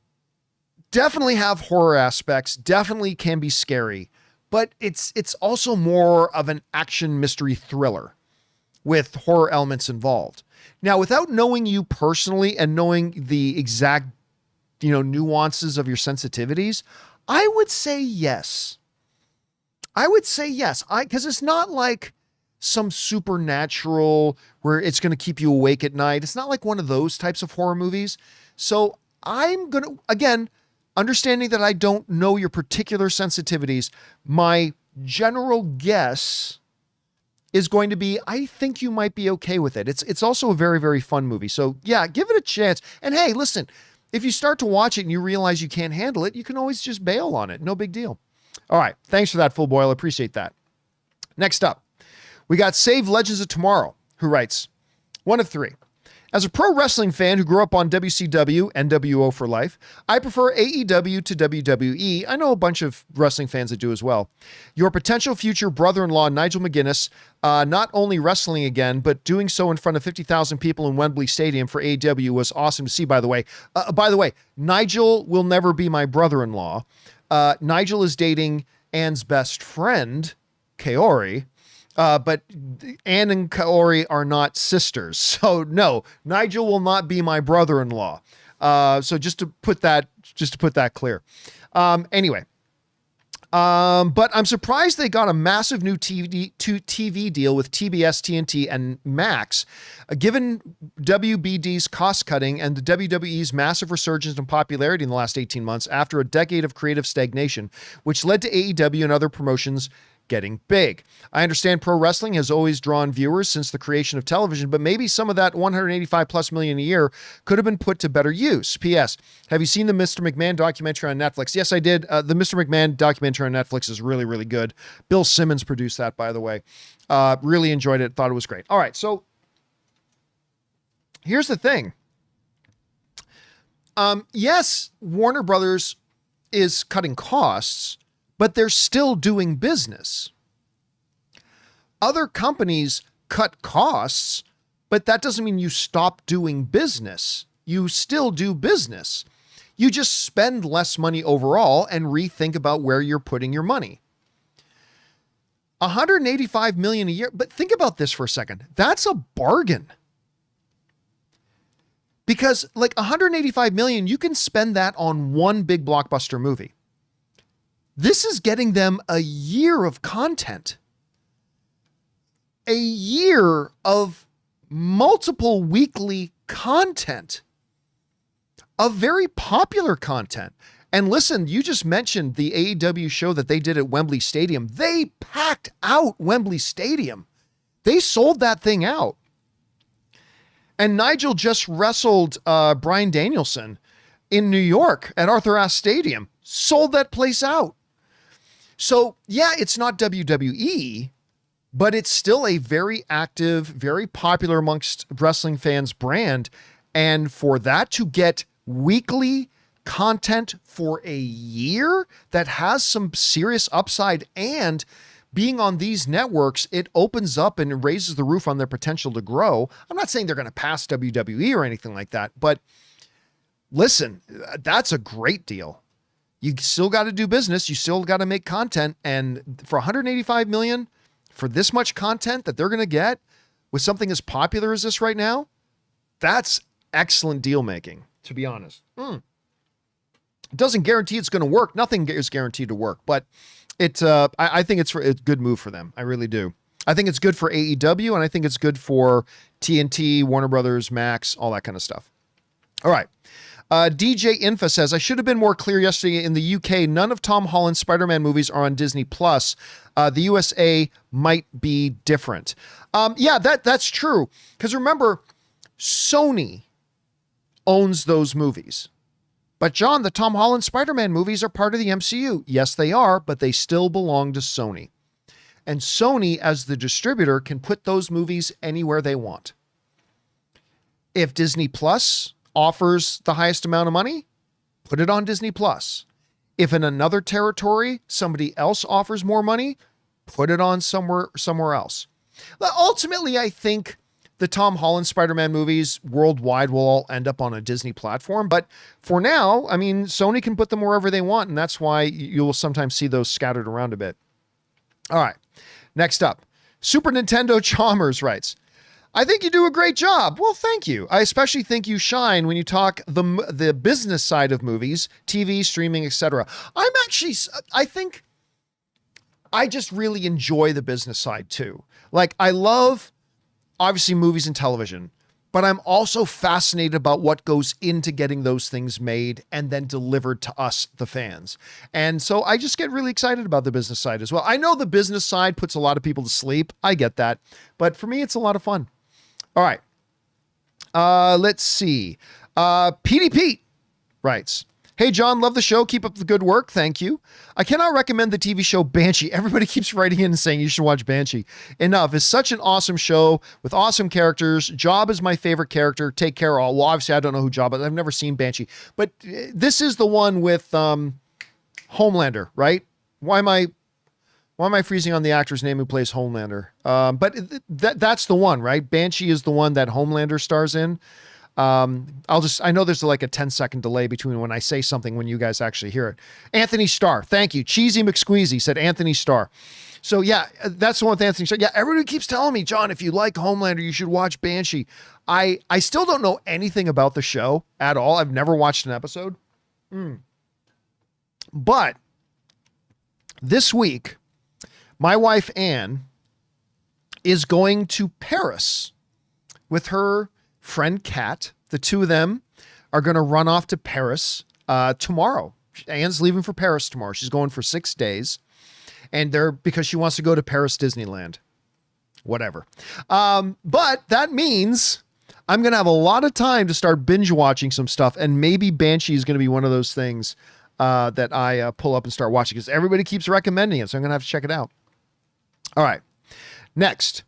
definitely have horror aspects, definitely can be scary, but it's also more of an action mystery thriller with horror elements involved. Now, without knowing you personally and knowing the exact, nuances of your sensitivities, I would say yes. Because it's not like some supernatural where it's going to keep you awake at night. It's not like one of those types of horror movies. So I'm going to, again, understanding that I don't know your particular sensitivities, my general guess is going to be, I think you might be okay with it. It's also a very, very fun movie. So yeah, give it a chance. And hey, listen, if you start to watch it and you realize you can't handle it, you can always just bail on it. No big deal. All right. Thanks for that, Full Boil. Appreciate that. Next up, we got Save Legends of Tomorrow, who writes, one of three. As a pro wrestling fan who grew up on WCW, NWO for life, I prefer AEW to WWE. I know a bunch of wrestling fans that do as well. Your potential future brother-in-law, Nigel McGuinness, not only wrestling again, but doing so in front of 50,000 people in Wembley Stadium for AEW was awesome to see, by the way. Nigel will never be my brother-in-law. Nigel is dating Anne's best friend, Kaori. But Anne and Kaori are not sisters. So no, Nigel will not be my brother-in-law. So just to put that clear. Anyway, but I'm surprised they got a massive new TV deal with TBS, TNT, and Max, given WBD's cost cutting and the WWE's massive resurgence in popularity in the last 18 months after a decade of creative stagnation, which led to AEW and other promotions getting big. I understand pro wrestling has always drawn viewers since the creation of television, but maybe some of that 185 plus million a year could have been put to better use. P.S. Have you seen the Mr. McMahon documentary on Netflix? Yes, I did. The Mr. McMahon documentary on Netflix is really, really good. Bill Simmons produced that, by the way. Really enjoyed it. Thought it was great. All right. So here's the thing. Yes, Warner Brothers is cutting costs, but they're still doing business. Other companies cut costs, but that doesn't mean you stop doing business. You still do business. You just spend less money overall and rethink about where you're putting your money. 185 million a year, but think about this for a second. That's a bargain. Because like 185 million, you can spend that on one big blockbuster movie. This is getting them a year of content, a year of multiple weekly content, of very popular content. And listen, you just mentioned the AEW show that they did at Wembley Stadium. They packed out Wembley Stadium. They sold that thing out. And Nigel just wrestled Bryan Danielson in New York at Arthur Ashe Stadium. Sold that place out. So yeah, it's not WWE, but it's still a very active, very popular amongst wrestling fans brand. And for that to get weekly content for a year that has some serious upside, and being on these networks, it opens up and raises the roof on their potential to grow. I'm not saying they're going to pass WWE or anything like that, but listen, that's a great deal. You still got to do business. You still got to make content. And for 185 million for this much content that they're going to get with something as popular as this right now, that's excellent deal making, to be honest. It doesn't guarantee it's going to work. Nothing is guaranteed to work, but I think it's a good move for them. I really do. I think it's good for AEW, and I think it's good for TNT, Warner Brothers, Max, all that kind of stuff. All right. DJ Infa says, I should have been more clear yesterday. In the UK, none of Tom Holland's Spider-Man movies are on Disney Plus. The USA might be different. Yeah, that's true. Because remember, Sony owns those movies. But John, the Tom Holland Spider-Man movies are part of the MCU. Yes, they are, but they still belong to Sony. And Sony, as the distributor, can put those movies anywhere they want. If Disney Plus offers the highest amount of money, put it on Disney Plus. If in another territory somebody else offers more money, put it on somewhere else. But ultimately, I think the Tom Holland Spider-Man movies worldwide will all end up on a Disney platform. But for now, I mean, Sony can put them wherever they want, and that's why you will sometimes see those scattered around a bit. All right. Next up, Super Nintendo Chalmers writes, I think you do a great job. Well, thank you. I especially think you shine when you talk the business side of movies, TV, streaming, etc. I think I just really enjoy the business side too. Like, I love, obviously, movies and television, but I'm also fascinated about what goes into getting those things made and then delivered to us, the fans. And so I just get really excited about the business side as well. I know the business side puts a lot of people to sleep. I get that. But for me, it's a lot of fun. All right. Let's see. Petey Pete writes, hey, John, love the show. Keep up the good work. Thank you. I cannot recommend the TV show Banshee. Everybody keeps writing in and saying you should watch Banshee. Enough. It's such an awesome show with awesome characters. Job is my favorite character. Take care all. Well, obviously, I don't know who Job is. I've never seen Banshee. But this is the one with Homelander, right? Why am I freezing on the actor's name who plays Homelander? But that's the one, right? Banshee is the one that Homelander stars in. I know there's like a 10-second delay between when I say something when you guys actually hear it. Anthony Starr. Thank you. Cheesy McSqueezy said Anthony Starr. So yeah, that's the one with Anthony Starr. Yeah, everybody keeps telling me, John, if you like Homelander, you should watch Banshee. I still don't know anything about the show at all. I've never watched an episode. But this week, my wife, Anne, is going to Paris with her friend Kat. The two of them are going to run off to Paris tomorrow. Anne's leaving for Paris tomorrow. She's going for 6 days, and because she wants to go to Paris Disneyland. Whatever. But that means I'm going to have a lot of time to start binge watching some stuff, and maybe Banshee is going to be one of those things that I pull up and start watching because everybody keeps recommending it, so I'm going to have to check it out. All right. Next,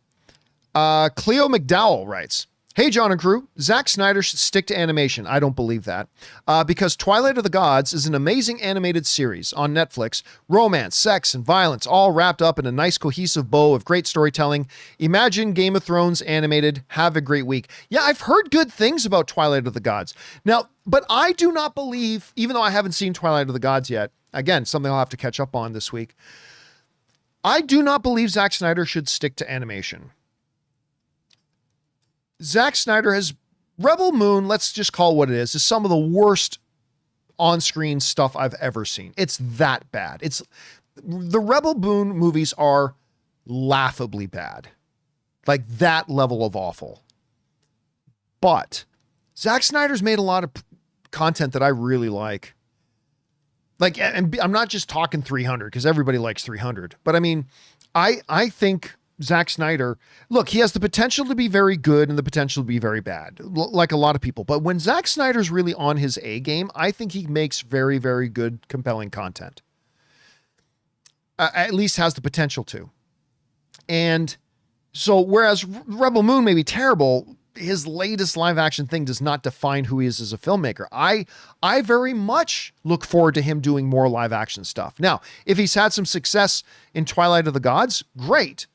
Cleo McDowell writes, hey, John and crew, Zack Snyder should stick to animation. I don't believe that. Because Twilight of the Gods is an amazing animated series on Netflix. Romance, sex, and violence all wrapped up in a nice cohesive bow of great storytelling. Imagine Game of Thrones animated. Have a great week. Yeah, I've heard good things about Twilight of the Gods. Now, but I do not believe, even though I haven't seen Twilight of the Gods yet, again, something I'll have to catch up on this week, I do not believe Zack Snyder should stick to animation. Zack Snyder has Rebel Moon, let's just call it what it is some of the worst on-screen stuff I've ever seen. It's that bad. The Rebel Moon movies are laughably bad. Like that level of awful. But Zack Snyder's made a lot of content that I really like. Like, and I'm not just talking 300 because everybody likes 300, but I mean, I think Zack Snyder, look, he has the potential to be very good and the potential to be very bad, like a lot of people. But when Zack Snyder's really on his A game, I think he makes very, very good, compelling content. At least has the potential to. And so whereas Rebel Moon may be terrible, his latest live action thing does not define who he is as a filmmaker. I very much look forward to him doing more live action stuff. Now, if he's had some success in Twilight of the Gods, great.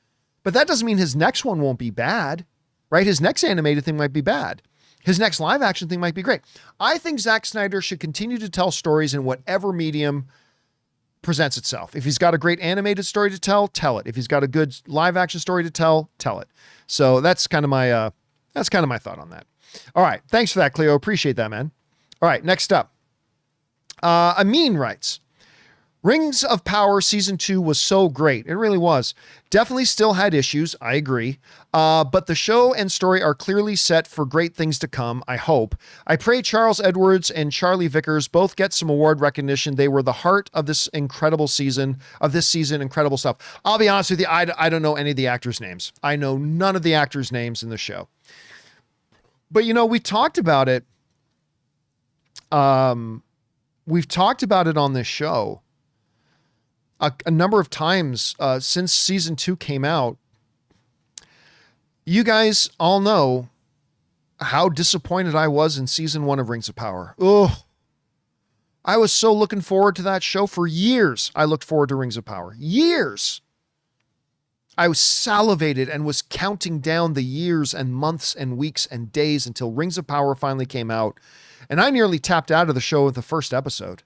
But that doesn't mean his next one won't be bad, right? His next animated thing might be bad. His next live action thing might be great. I think Zack Snyder should continue to tell stories in whatever medium presents itself. If he's got a great animated story to tell it. If he's got a good live action story to tell it. So that's kind of my thought on that. All right. Thanks for that, Cleo. Appreciate that, man. All right. Next up, Amin writes, Rings of Power Season 2 was so great. It really was. Definitely still had issues. I agree. But the show and story are clearly set for great things to come, I hope. I pray Charles Edwards and Charlie Vickers both get some award recognition. They were the heart of this incredible season, incredible stuff. I'll be honest with you, I don't know any of the actors' names. I know none of the actors' names in the show. But, we talked about it. We've talked about it on this show a number of times since season 2 came out. You guys all know how disappointed I was in season 1 of Rings of Power. Oh, I was so looking forward to that show for years. I looked forward to Rings of Power. Years. I was salivated and was counting down the years and months and weeks and days until Rings of Power finally came out. And I nearly tapped out of the show with the first episode.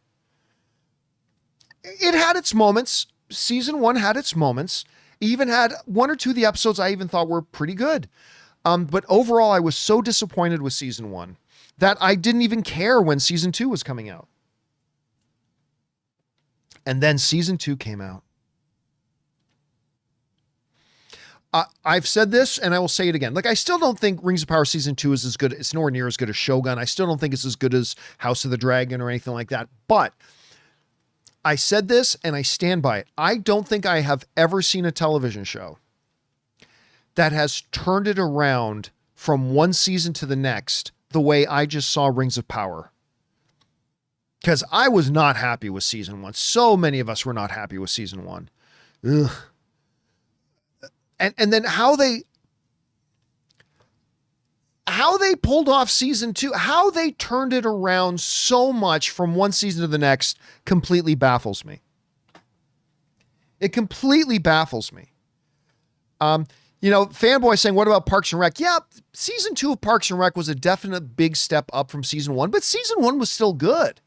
It had its moments. season 1 had its moments. Even had one or two of the episodes I even thought were pretty good. But overall, I was so disappointed with season 1 that I didn't even care when season 2 was coming out. And then season 2 came out. I've said this and I will say it again. Like, I still don't think Rings of Power season 2 is as good. It's nowhere near as good as Shogun. I still don't think it's as good as House of the Dragon or anything like that. But I said this and I stand by it. I don't think I have ever seen a television show that has turned it around from one season to the next the way I just saw Rings of Power. Because I was not happy with season 1. So many of us were not happy with season 1. Ugh. And then how they pulled off season 2, how they turned it around so much from one season to the next completely baffles me. It completely baffles me. Fanboy saying, what about Parks and Rec? Yeah, season 2 of Parks and Rec was a definite big step up from season 1, but season 1 was still good.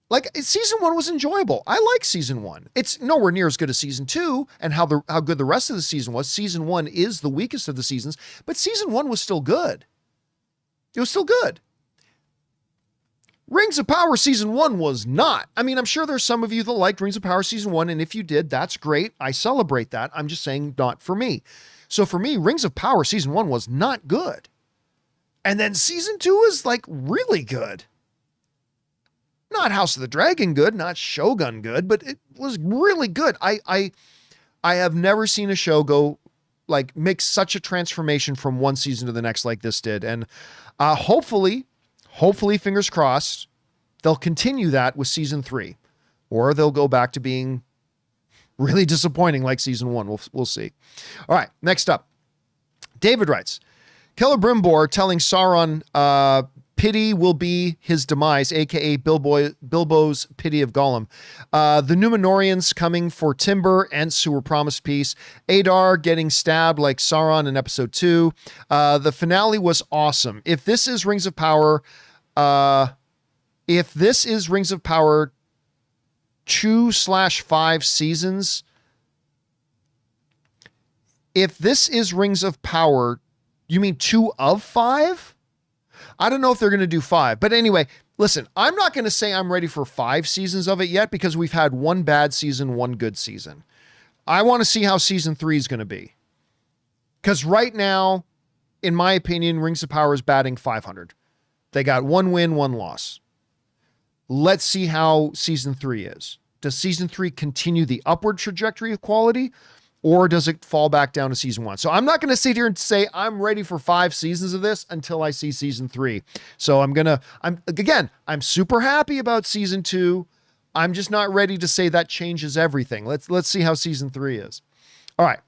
Like, season 1 was enjoyable. I like season 1. It's nowhere near as good as season 2 and how good the rest of the season was. Season 1 is the weakest of the seasons, but season 1 was still good. It was still good. Rings of Power season 1 was not. I mean, I'm sure there's some of you that liked Rings of Power season 1, and if you did, that's great. I celebrate that. I'm just saying not for me. So for me, Rings of Power season 1 was not good. And then season 2 is like really good. Not House of the Dragon good, not Shogun good, but it was really good. I have never seen a show go like make such a transformation from one season to the next like this did. And hopefully, fingers crossed, they'll continue that with season 3, or they'll go back to being really disappointing like season 1. We'll see. All right, next up, David writes, Celebrimbor telling Sauron pity will be his demise, aka Bilbo's pity of Gollum. The Númenóreans coming for timber, Ents who were promised peace. Adar getting stabbed like Sauron in episode 2. The finale was awesome. If this is Rings of Power 2/5 seasons, if this is Rings of Power, you mean 2 of 5? I don't know if they're going to do 5, but anyway, listen, I'm not going to say I'm ready for 5 seasons of it yet because we've had 1 bad season, 1 good season. I want to see how season 3 is going to be. Because right now, in my opinion, Rings of Power is batting 500. They got 1 win, 1 loss. Let's see how season 3 is. Does season 3 continue the upward trajectory of quality? Or does it fall back down to season 1? So I'm not going to sit here and say I'm ready for 5 seasons of this until I see season 3. So I'm super happy about season 2. I'm just not ready to say that changes everything. Let's see how season 3 is. All right.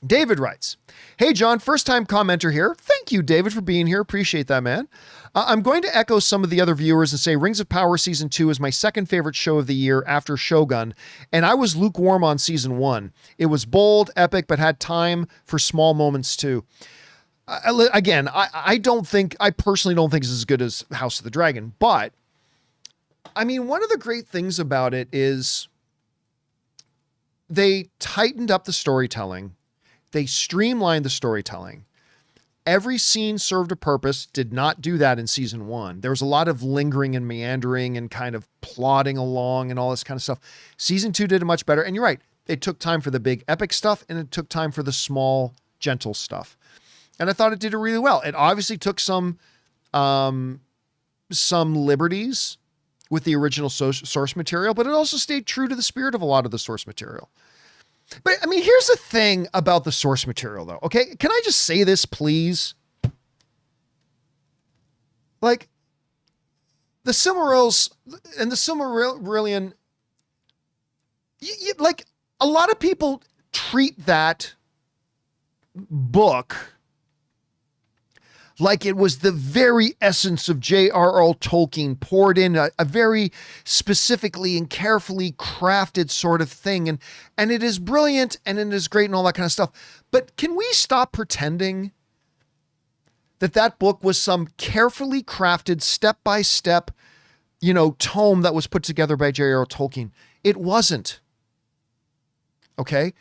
David writes, hey, John, first time commenter here. Thank you, David, for being here. Appreciate that, man. I'm going to echo some of the other viewers and say Rings of Power season 2 is my second favorite show of the year after Shogun. And I was lukewarm on season 1. It was bold, epic, but had time for small moments too. I personally don't think it's as good as House of the Dragon, but I mean, one of the great things about it is they tightened up the storytelling. They streamlined the storytelling. Every scene served a purpose. Did not do that in season 1. There was a lot of lingering and meandering and kind of plodding along and all this kind of stuff. Season 2 did it much better. And you're right. It took time for the big epic stuff and it took time for the small, gentle stuff. And I thought it did it really well. It obviously took some liberties with the original source material, but it also stayed true to the spirit of a lot of the source material. But I mean, here's the thing about the source material though. Okay. Can I just say this, please? Like the Silmarils and the Silmarillion, like a lot of people treat that book like it was the very essence of J.R.R. Tolkien poured in a very specifically and carefully crafted sort of thing. And it is brilliant and it is great and all that kind of stuff. But can we stop pretending that book was some carefully crafted step-by-step, tome that was put together by J.R.R. Tolkien? It wasn't. Okay.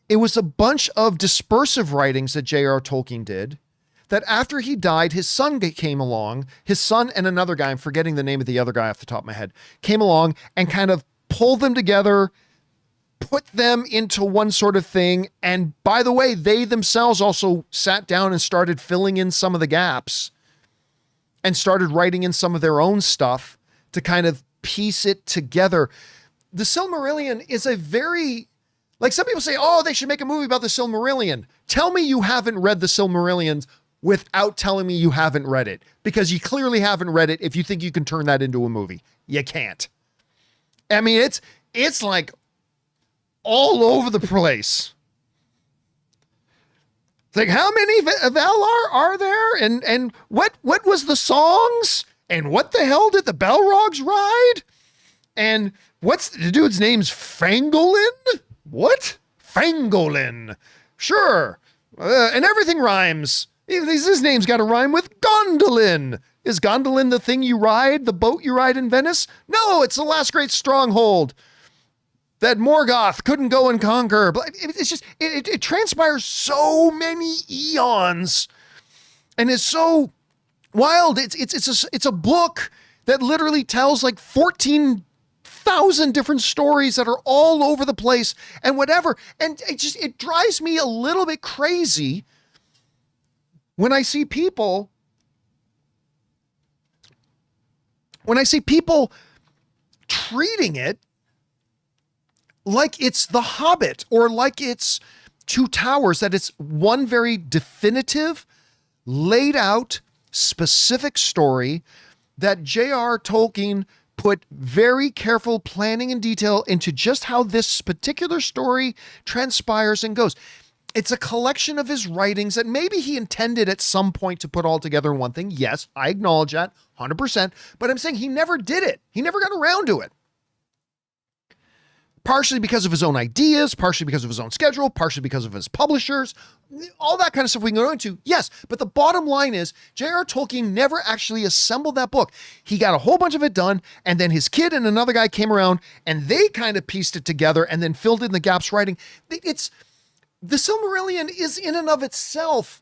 It was a bunch of dispersive writings that J.R. Tolkien did that after he died, his son came along, his son and another guy, I'm forgetting the name of the other guy off the top of my head, came along and kind of pulled them together, put them into one sort of thing. And by the way, they themselves also sat down and started filling in some of the gaps and started writing in some of their own stuff to kind of piece it together. The Silmarillion is a very, like some people say, oh, they should make a movie about the Silmarillion. Tell me you haven't read the Silmarillion without telling me you haven't read it, because you clearly haven't read it if you think you can turn that into a movie. You can't. I mean, it's like all over the place. It's like, how many Valar are there? And what was the songs? And what the hell did the Balrogs ride? And what's the dude's name's Fangolin? What? Fangolin. Sure. And everything rhymes. His name's got to rhyme with Gondolin. Is Gondolin the thing you ride, the boat you ride in Venice? No, it's the last great stronghold that Morgoth couldn't go and conquer. But it's just, it transpires so many eons and is so wild. It's a book that literally tells like 14,000 different stories that are all over the place and whatever. And it drives me a little bit crazy when I see people treating it like it's The Hobbit or like it's Two Towers, that it's one very definitive, laid out, specific story that J.R. Tolkien put very careful planning and detail into just how this particular story transpires and goes. It's a collection of his writings that maybe he intended at some point to put all together in one thing. Yes, I acknowledge that 100%, but I'm saying he never did it. He never got around to it. Partially because of his own ideas, partially because of his own schedule, partially because of his publishers, all that kind of stuff we can go into. Yes, but the bottom line is J.R. Tolkien never actually assembled that book. He got a whole bunch of it done, and then his kid and another guy came around, and they kind of pieced it together and then filled in the gaps writing. The Silmarillion is in and of itself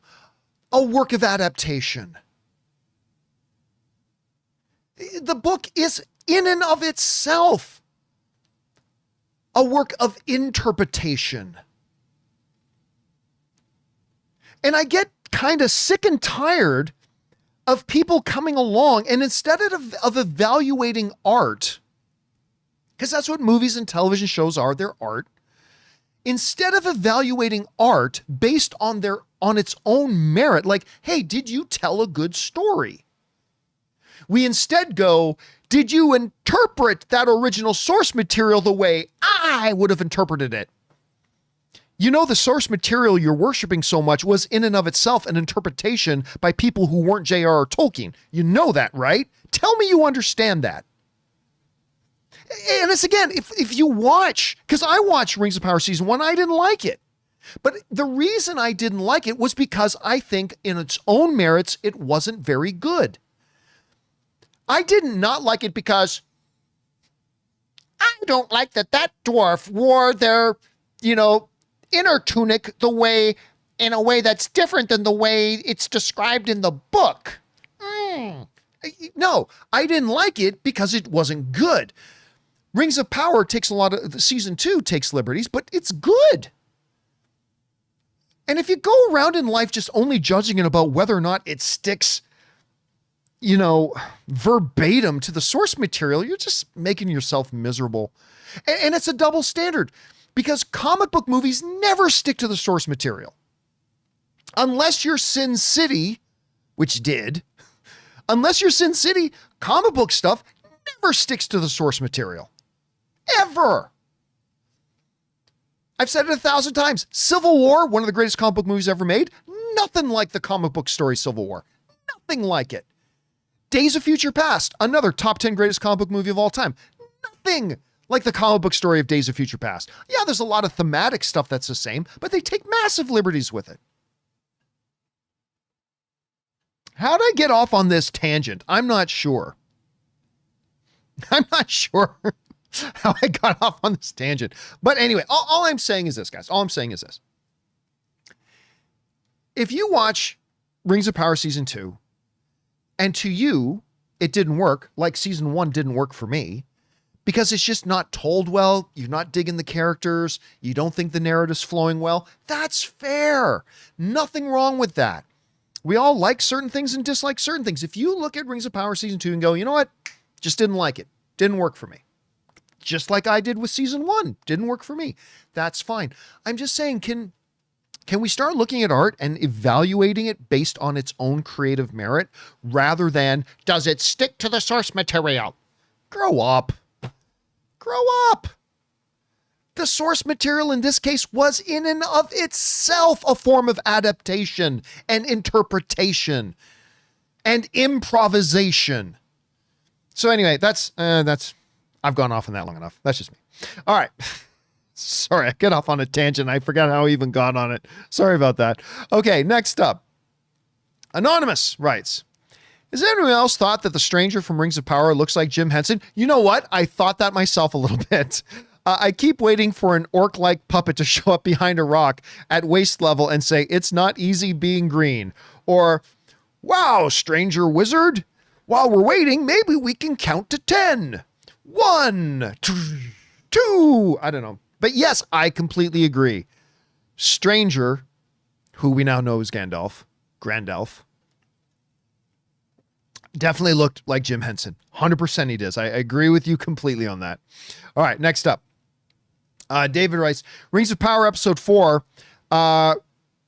a work of adaptation. The book is in and of itself a work of interpretation. And I get kind of sick and tired of people coming along and instead of evaluating art, because that's what movies and television shows are, they're art. Instead of evaluating art based on its own merit, like, hey, did you tell a good story? We instead go, did you interpret that original source material the way I would have interpreted it? You know, the source material you're worshiping so much was in and of itself an interpretation by people who weren't J.R.R. Tolkien. You know that, right? Tell me you understand that. And it's again, if you watch, because I watched Rings of Power Season 1, I didn't like it. But the reason I didn't like it was because I think in its own merits, it wasn't very good. I did not like it because I don't like that dwarf wore their, inner tunic in a way that's different than the way it's described in the book. No, I didn't like it because it wasn't good. Rings of Power takes season 2 takes liberties, but it's good. And if you go around in life just only judging it about whether or not it sticks, verbatim to the source material, you're just making yourself miserable. And it's a double standard because comic book movies never stick to the source material. Unless you're Sin City, which did. Unless you're Sin City, comic book stuff never sticks to the source material. Ever. I've said it 1,000 times. Civil War, one of the greatest comic book movies ever made. Nothing like the comic book story Civil War. Nothing like it. Days of Future Past, another top 10 greatest comic book movie of all time. Nothing like the comic book story of Days of Future Past. Yeah, there's a lot of thematic stuff that's the same, but they take massive liberties with it. How'd I get off on this tangent? I'm not sure. I'm not sure. how I got off on this tangent. But anyway, all I'm saying is this, guys. All I'm saying is this. If you watch Rings of Power Season 2, and to you, it didn't work, like Season 1 didn't work for me, because it's just not told well, you're not digging the characters, you don't think the narrative's flowing well, that's fair. Nothing wrong with that. We all like certain things and dislike certain things. If you look at Rings of Power Season 2 and go, you know what? Just didn't like it. Didn't work for me. Just like I did with Season 1. Didn't work for me. That's fine. I'm just saying, can we start looking at art and evaluating it based on its own creative merit rather than, does it stick to the source material? Grow up. Grow up. The source material in this case was in and of itself a form of adaptation and interpretation and improvisation. So anyway, that's I've gone off on that long enough. That's just me. All right. Sorry, I get off on a tangent. I forgot how I even got on it. Sorry about that. Okay, next up. Anonymous writes, has anyone else thought that the stranger from Rings of Power looks like Jim Henson? You know what? I thought that myself a little bit. I keep waiting for an orc-like puppet to show up behind a rock at waist level and say, it's not easy being green. Or, wow, stranger wizard. While we're waiting, maybe we can count to 10. 1, 2. I don't know. But yes, I completely agree. Stranger, who we now know is Gandalf, definitely looked like Jim Henson. 100% he does. I agree with you completely on that. All right, next up. David writes, Rings of Power Episode 4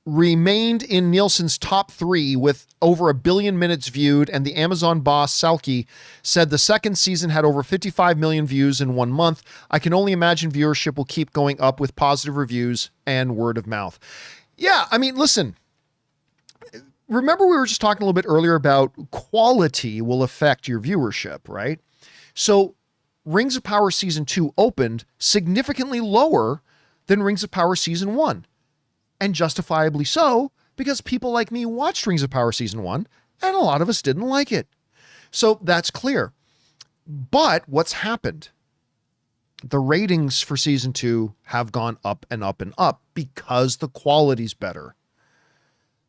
remained in Nielsen's top 3 with over 1 billion minutes viewed, and the Amazon boss, Salke, said the second season had over 55 million views in 1 month. I can only imagine viewership will keep going up with positive reviews and word of mouth. Yeah, I mean, listen. Remember we were just talking a little bit earlier about quality will affect your viewership, right? So Rings of Power Season 2 opened significantly lower than Rings of Power Season 1. And justifiably so, because people like me watched Rings of Power Season 1, and a lot of us didn't like it. So that's clear. But what's happened? The ratings for Season 2 have gone up and up and up because the quality's better.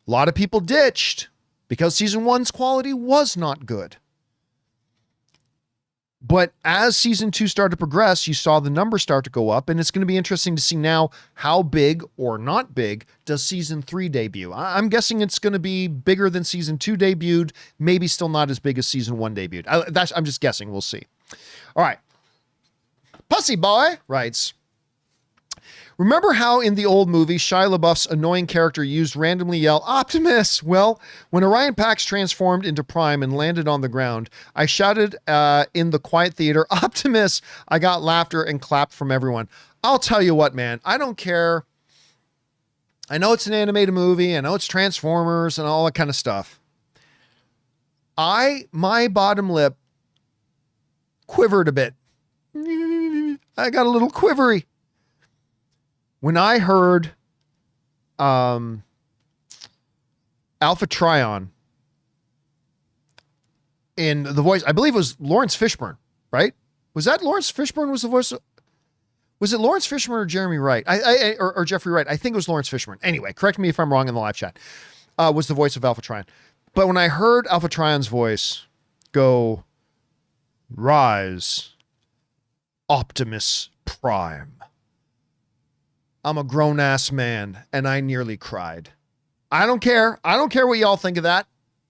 A lot of people ditched because Season 1's quality was not good. But as Season 2 started to progress, you saw the numbers start to go up, and it's going to be interesting to see now how big or not big does Season 3 debut. I'm guessing it's going to be bigger than Season 2 debuted, maybe still not as big as Season 1 debuted. I'm just guessing. We'll see. All right. Pussy Boy writes, remember how in the old movie, Shia LaBeouf's annoying character used randomly yell, Optimus? Well, when Orion Pax transformed into Prime and landed on the ground, I shouted in the quiet theater, Optimus! I got laughter and clapped from everyone. I'll tell you what, man, I don't care. I know it's an animated movie. I know it's Transformers and all that kind of stuff. My bottom lip quivered a bit. I got a little quivery. When I heard Alpha Trion in the voice, I believe it was Lawrence Fishburne, right? Was that Lawrence Fishburne was the voice? Was it Lawrence Fishburne or Jeremy Wright? Or Jeffrey Wright? I think it was Lawrence Fishburne. Anyway, correct me if I'm wrong in the live chat. Was the voice of Alpha Trion. But when I heard Alpha Trion's voice go, Rise, Optimus Prime. I'm a grown-ass man, and I nearly cried. I don't care. I don't care what y'all think of that.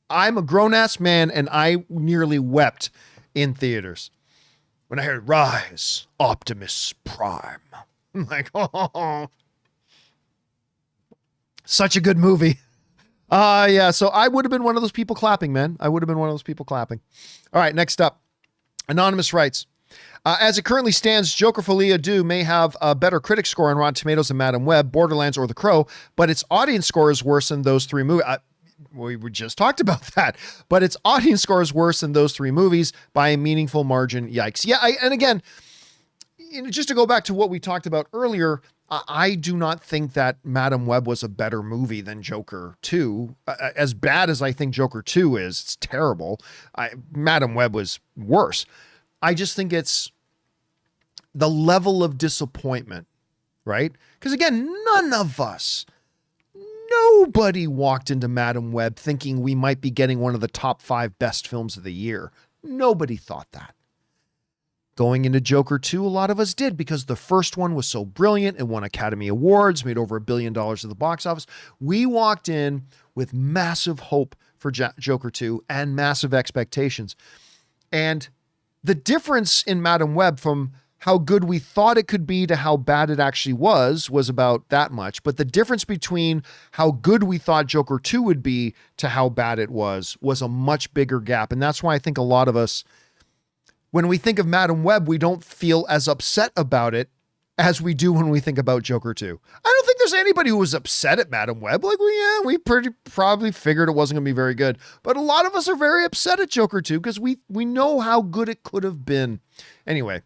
I'm a grown-ass man, and I nearly wept in theaters when I heard Rise, Optimus Prime. I'm like, oh. Such a good movie. Yeah, so I would have been one of those people clapping, man. I would have been one of those people clapping. All right, next up. Anonymous writes, as it currently stands, Joker Folia Do may have a better critic score on Rotten Tomatoes than Madam Web, Borderlands, or The Crow, but its audience score is worse than those 3 movies. We just talked about that, but its audience score is worse than those 3 movies by a meaningful margin. Yikes. Yeah, and again, just to go back to what we talked about earlier, I do not think that Madam Web was a better movie than Joker 2. As bad as I think Joker 2 is, it's terrible. Madam Web was worse. I just think it's the level of disappointment, right? Because again, none of us, nobody walked into Madam Web thinking we might be getting one of the top 5 best films of the year. Nobody thought that. Going into Joker 2, a lot of us did, because the first one was so brilliant and won Academy Awards, made over $1 billion at the box office. We walked in with massive hope for Joker 2 and massive expectations. And the difference in Madam Web from how good we thought it could be to how bad it actually was about that much. But the difference between how good we thought Joker 2 would be to how bad it was a much bigger gap. And that's why I think a lot of us, when we think of Madam Web, we don't feel as upset about it as we do when we think about Joker 2. I don't think there's anybody who was upset at Madam Web. Like, we pretty probably figured it wasn't going to be very good. But a lot of us are very upset at Joker 2 because we know how good it could have been. Anyway,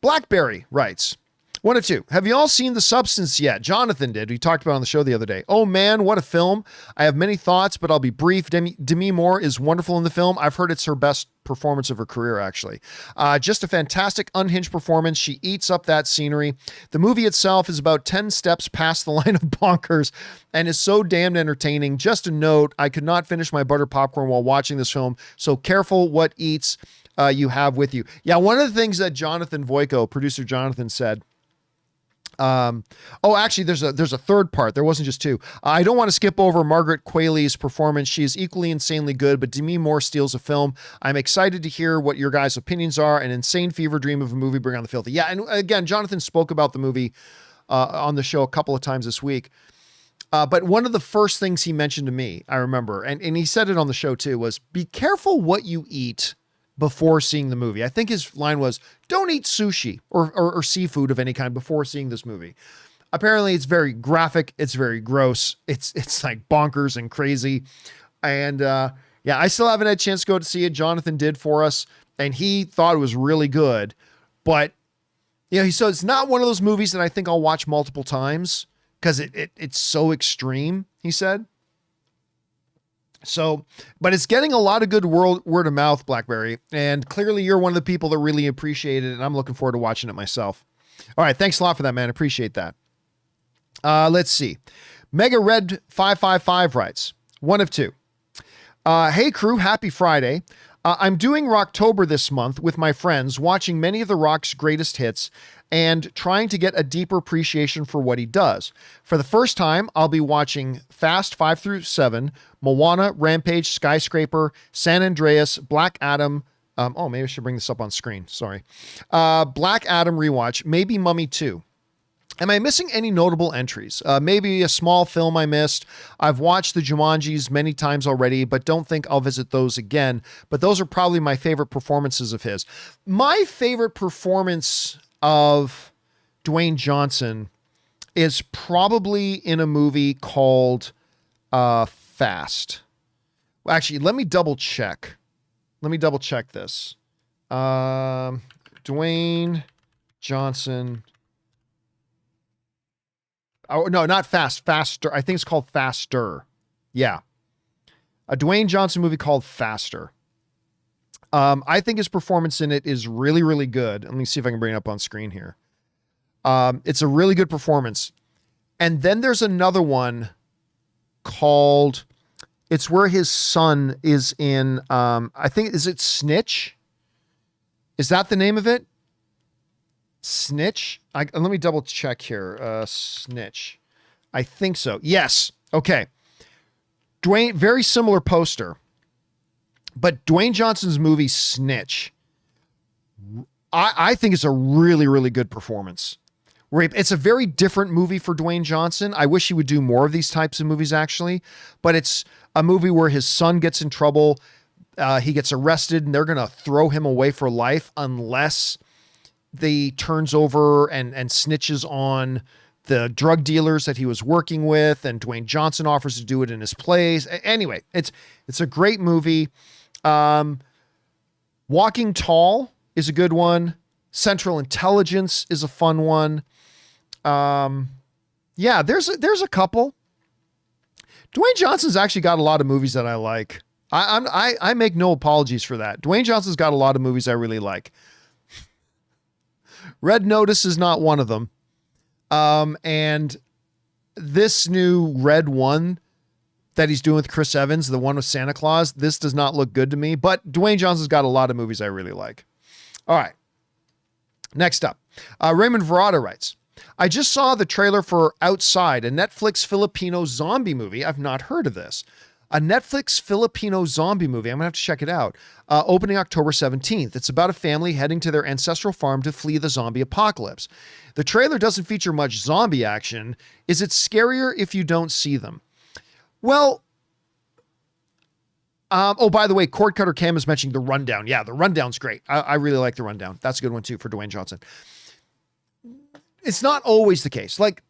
Blackberry writes, 1 of 2. Have you all seen The Substance yet? Jonathan did. We talked about it on the show the other day. Oh man, what a film. I have many thoughts, but I'll be brief. Demi Moore is wonderful in the film. I've heard it's her best performance of her career, actually. Just a fantastic, unhinged performance. She eats up that scenery. The movie itself is about 10 steps past the line of bonkers and is so damned entertaining. Just a note, I could not finish my butter popcorn while watching this film, so careful what eats you have with you. Yeah, one of the things that Jonathan Voico, producer Jonathan, said, actually, there's a third part. There wasn't just 2. I don't want to skip over Margaret Qualley's performance. She is equally insanely good, but Demi Moore steals a film. I'm excited to hear what your guys' opinions are. An insane fever dream of a movie. Bring on the filthy. Yeah, and again, Jonathan spoke about the movie on the show a couple of times this week. But one of the first things he mentioned to me, I remember, and he said it on the show too, was be careful what you eat before seeing the movie. I think his line was, don't eat sushi or seafood of any kind before seeing this movie. Apparently it's very graphic. It's very gross. It's like bonkers and crazy. And I still haven't had a chance to go to see it. Jonathan did for us, and he thought it was really good. But, he said it's not one of those movies that I think I'll watch multiple times because it's so extreme, he said. So, but it's getting a lot of good word of mouth, Blackberry. And clearly you're one of the people that really appreciate it. And I'm looking forward to watching it myself. All right. Thanks a lot for that, man. Appreciate that. Let's see. Mega Red 555 writes, 1 of 2. Hey crew, happy Friday. I'm doing Rocktober this month with my friends, watching many of The Rock's greatest hits and trying to get a deeper appreciation for what he does. For the first time, I'll be watching Fast 5 through 7, Moana, Rampage, Skyscraper, San Andreas, Black Adam. Maybe I should bring this up on screen. Sorry. Black Adam rewatch, maybe Mummy 2. Am I missing any notable entries? Maybe a small film I missed. I've watched the Jumanjis many times already, but don't think I'll visit those again. But those are probably my favorite performances of his. My favorite performance of Dwayne Johnson is probably in a movie called Fast. Well, actually, let me double check. This. Dwayne Johnson. Oh, no, not Fast. Faster. I think it's called Faster. Yeah. A Dwayne Johnson movie called Faster. I think his performance in it is really, really good. Let me see if I can bring it up on screen here. It's a really good performance. And then there's another one called, it's where his son is in, I think, is it Snitch? Is that the name of it? Snitch? Let me double check here. Snitch. I think so. Yes. Okay. Dwayne, very similar poster, but Dwayne Johnson's movie Snitch, I think it's a really, really good performance. It's a very different movie for Dwayne Johnson. I wish he would do more of these types of movies, actually, but it's a movie where his son gets in trouble. He gets arrested and they're going to throw him away for life unless they turns over and snitches on the drug dealers that he was working with, and Dwayne Johnson offers to do it in his place. Anyway, it's a great movie. Walking Tall is a good one. Central Intelligence is a fun one. Yeah, there's a couple. Dwayne Johnson's actually got a lot of movies that I like. I make no apologies for that. Dwayne Johnson's got a lot of movies I really like. Red Notice is not one of them. And this new Red one that he's doing with Chris Evans, the one with Santa Claus, this does not look good to me, but Dwayne Johnson's got a lot of movies I really like. All right. Next up, Raymond Verrata writes, I just saw the trailer for Outside, a Netflix Filipino zombie movie. I've not heard of this. A Netflix Filipino zombie movie. I'm going to have to check it out. Opening October 17th. It's about a family heading to their ancestral farm to flee the zombie apocalypse. The trailer doesn't feature much zombie action. Is it scarier if you don't see them? Well, oh, by the way, Cord Cutter Cam is mentioning The Rundown. Yeah, The Rundown's great. I really like The Rundown. That's a good one too for Dwayne Johnson. It's not always the case. Like,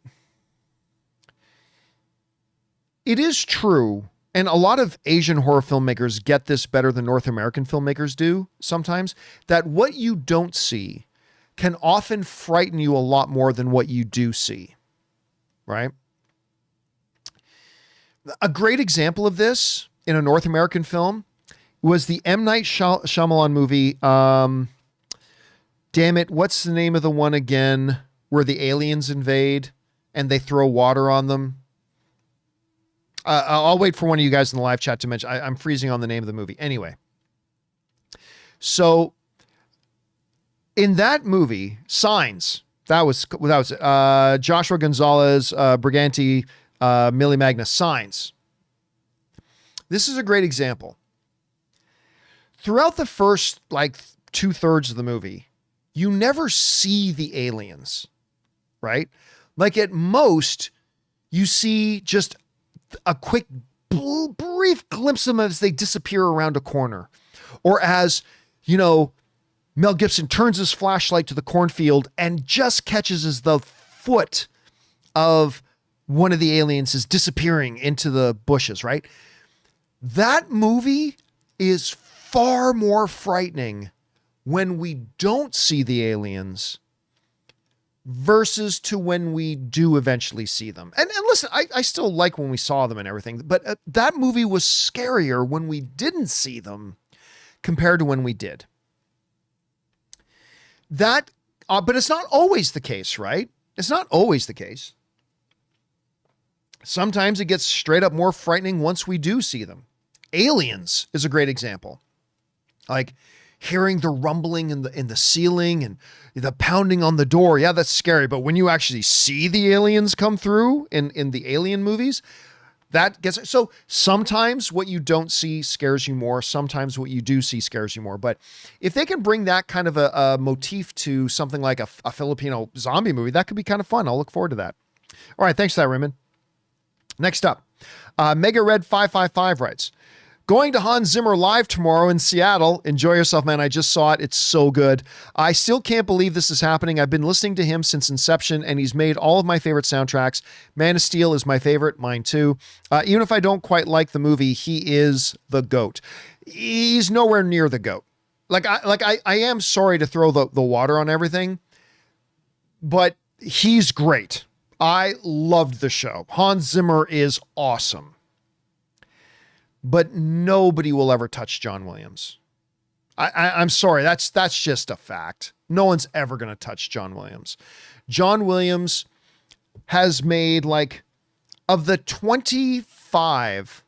it is true, and a lot of Asian horror filmmakers get this better than North American filmmakers do sometimes, that what you don't see can often frighten you a lot more than what you do see, right? A great example of this in a North American film was the M. Night Shyamalan movie. Damn it, what's the name of the one again where the aliens invade and they throw water on them? I'll wait for one of you guys in the live chat to mention. I'm freezing on the name of the movie. Anyway, so in that movie, Signs, that was Joshua Gonzalez, Briganti, Millie Magnus, Signs. This is a great example. Throughout the first, like, 2/3 of the movie, you never see the aliens, right? Like, at most, you see just a quick, brief glimpse of them as they disappear around a corner. Or as, you know, Mel Gibson turns his flashlight to the cornfield and just catches as the foot of one of the aliens is disappearing into the bushes, right? That movie is far more frightening when we don't see the aliens versus to when we do eventually see them. And listen, I still like when we saw them and everything, but that movie was scarier when we didn't see them compared to when we did. That, but it's not always the case, right? It's not always the case. Sometimes it gets straight up more frightening once we do see them. Aliens is a great example. Like hearing the rumbling in the ceiling and the pounding on the door. Yeah, that's scary. But when you actually see the aliens come through in the Alien movies, that gets, so sometimes what you don't see scares you more. Sometimes what you do see scares you more. But if they can bring that kind of a motif to something like a Filipino zombie movie, that could be kind of fun. I'll look forward to that. All right. Thanks for that, Raymond. Next up, Mega Red 555 writes, going to Hans Zimmer live tomorrow in Seattle. Enjoy yourself, man. I just saw it. It's so good. I still can't believe this is happening. I've been listening to him since inception, and he's made all of my favorite soundtracks. Man of Steel is my favorite. Mine too. Even if I don't quite like the movie, he is the GOAT. He's nowhere near the GOAT. I am sorry to throw the water on everything, but he's great. I loved the show. Hans Zimmer is awesome. But nobody will ever touch John Williams. I'm sorry. That's just a fact. No one's ever going to touch John Williams. John Williams has made, like, of the 25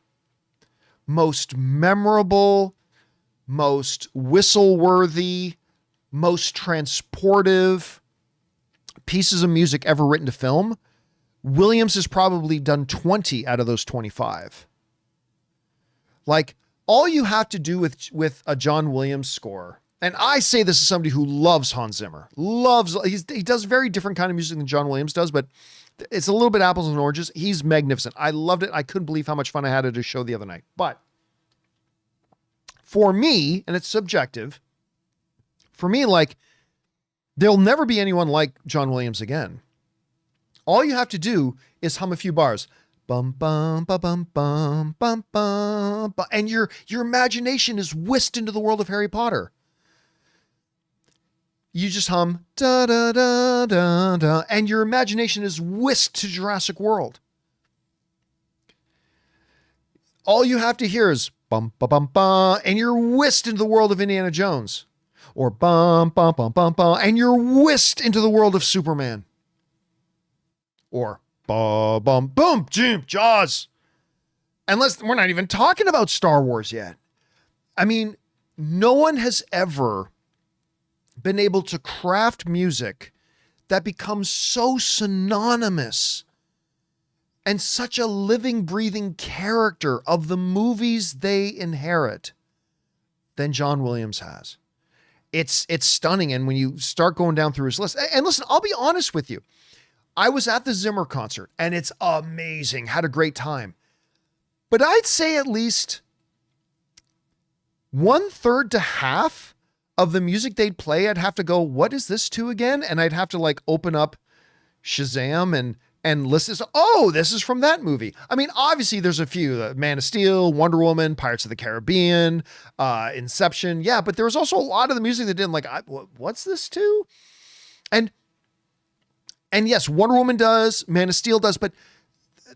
most memorable, most whistle-worthy, most transportive pieces of music ever written to film, Williams has probably done 20 out of those 25. Like, all you have to do with a John Williams score, and I say this as somebody who loves Hans Zimmer, he does very different kind of music than John Williams does, but it's a little bit apples and oranges. He's magnificent. I loved it. I couldn't believe how much fun I had at his show the other night. But for me, and it's subjective, for me, like, there'll never be anyone like John Williams again. All you have to do is hum a few bars. Bum, bum, ba, bum, bum, bum, bum, bum, and your imagination is whisked into the world of Harry Potter. You just hum da da da da da, and your imagination is whisked to Jurassic World. All you have to hear is bum ba bum ba, and you're whisked into the world of Indiana Jones. or bum, bum, bum, bum, bum, and you're whisked into the world of Superman. Or bum, bum, boom, boom, Jaws. Unless we're not even talking about Star Wars yet. I mean, no one has ever been able to craft music that becomes so synonymous and such a living, breathing character of the movies they inherit than John Williams has. It's stunning. And when you start going down through his list, and listen, I'll be honest with you. I was at the Zimmer concert and it's amazing. Had a great time. But I'd say at least 1/3 to half of the music they'd play, I'd have to go, what is this to again? And I'd have to like open up Shazam and listen. Oh, this is from that movie. I mean, obviously there's a few, Man of Steel, Wonder Woman, Pirates of the Caribbean, Inception. Yeah. But there was also a lot of the music that didn't like, what's this to? And yes, Wonder Woman does, Man of Steel does, but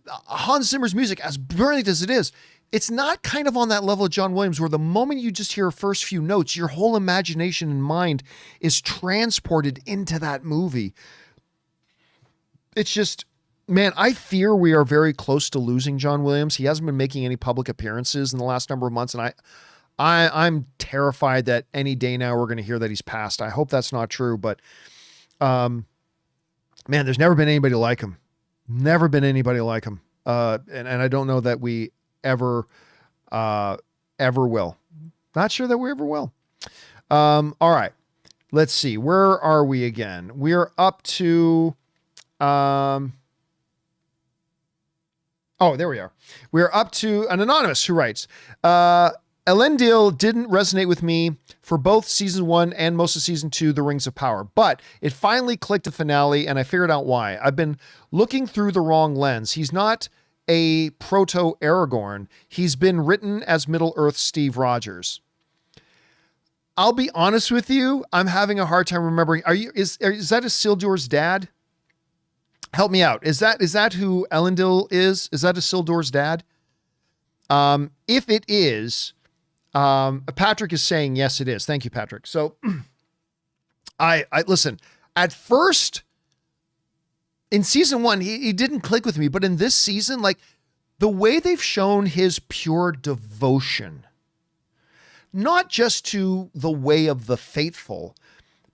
Hans Zimmer's music, as brilliant as it is, it's not kind of on that level of John Williams, where the moment you just hear first few notes, your whole imagination and mind is transported into that movie. It's just, man, I fear we are very close to losing John Williams. He hasn't been making any public appearances in the last number of months, and I'm terrified that any day now we're going to hear that he's passed. I hope that's not true, but man, there's never been anybody like him. Never been anybody like him. And I don't know that we ever will. Not sure that we ever will. All right. Let's see. Where are we again? We're up to, oh, there we are. We're up to an anonymous who writes, Elendil didn't resonate with me for both season 1 and most of season 2, The Rings of Power, but it finally clicked a finale and I figured out why. I've been looking through the wrong lens. He's not a proto Aragorn. He's been written as Middle-earth Steve Rogers. I'll be honest with you. I'm having a hard time remembering. Is that Isildur's dad? Help me out. Is that who Elendil is? Is that Isildur's dad? If it is, Patrick is saying, yes, it is. Thank you, Patrick. So I listen, at first in season 1, he didn't click with me, but in this season, like the way they've shown his pure devotion, not just to the way of the faithful,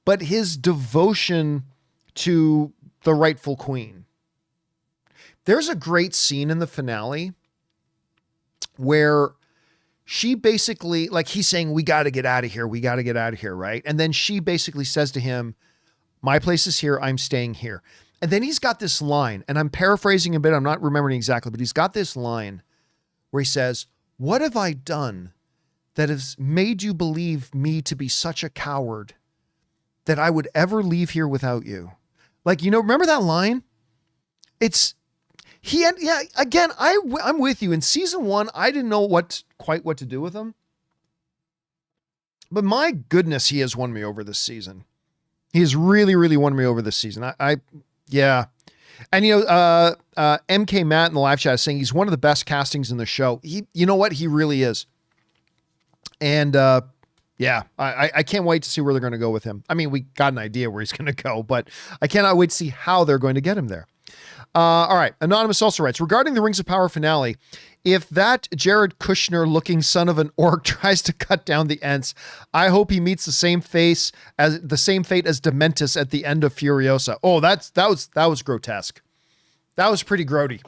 but his devotion to the rightful queen. There's a great scene in the finale where she basically, like he's saying, we got to get out of here. We got to get out of here. Right. And then she basically says to him, my place is here. I'm staying here. And then he's got this line, and I'm paraphrasing a bit. I'm not remembering exactly, but he's got this line where he says, what have I done that has made you believe me to be such a coward that I would ever leave here without you? Like, remember that line? Again, I'm with you. In season 1, I didn't know quite what to do with him. But my goodness, he has won me over this season. He has really, really won me over this season. Yeah. And, MK Matt in the live chat is saying he's one of the best castings in the show. You know what? He really is. And, yeah, I can't wait to see where they're going to go with him. I mean, we got an idea where he's going to go, but I cannot wait to see how they're going to get him there. All right. Anonymous also writes, regarding the Rings of Power finale, if that Jared Kushner looking son of an orc tries to cut down the Ents, I hope he meets the same fate as Dementis at the end of Furiosa. Oh, that was grotesque. That was pretty grody.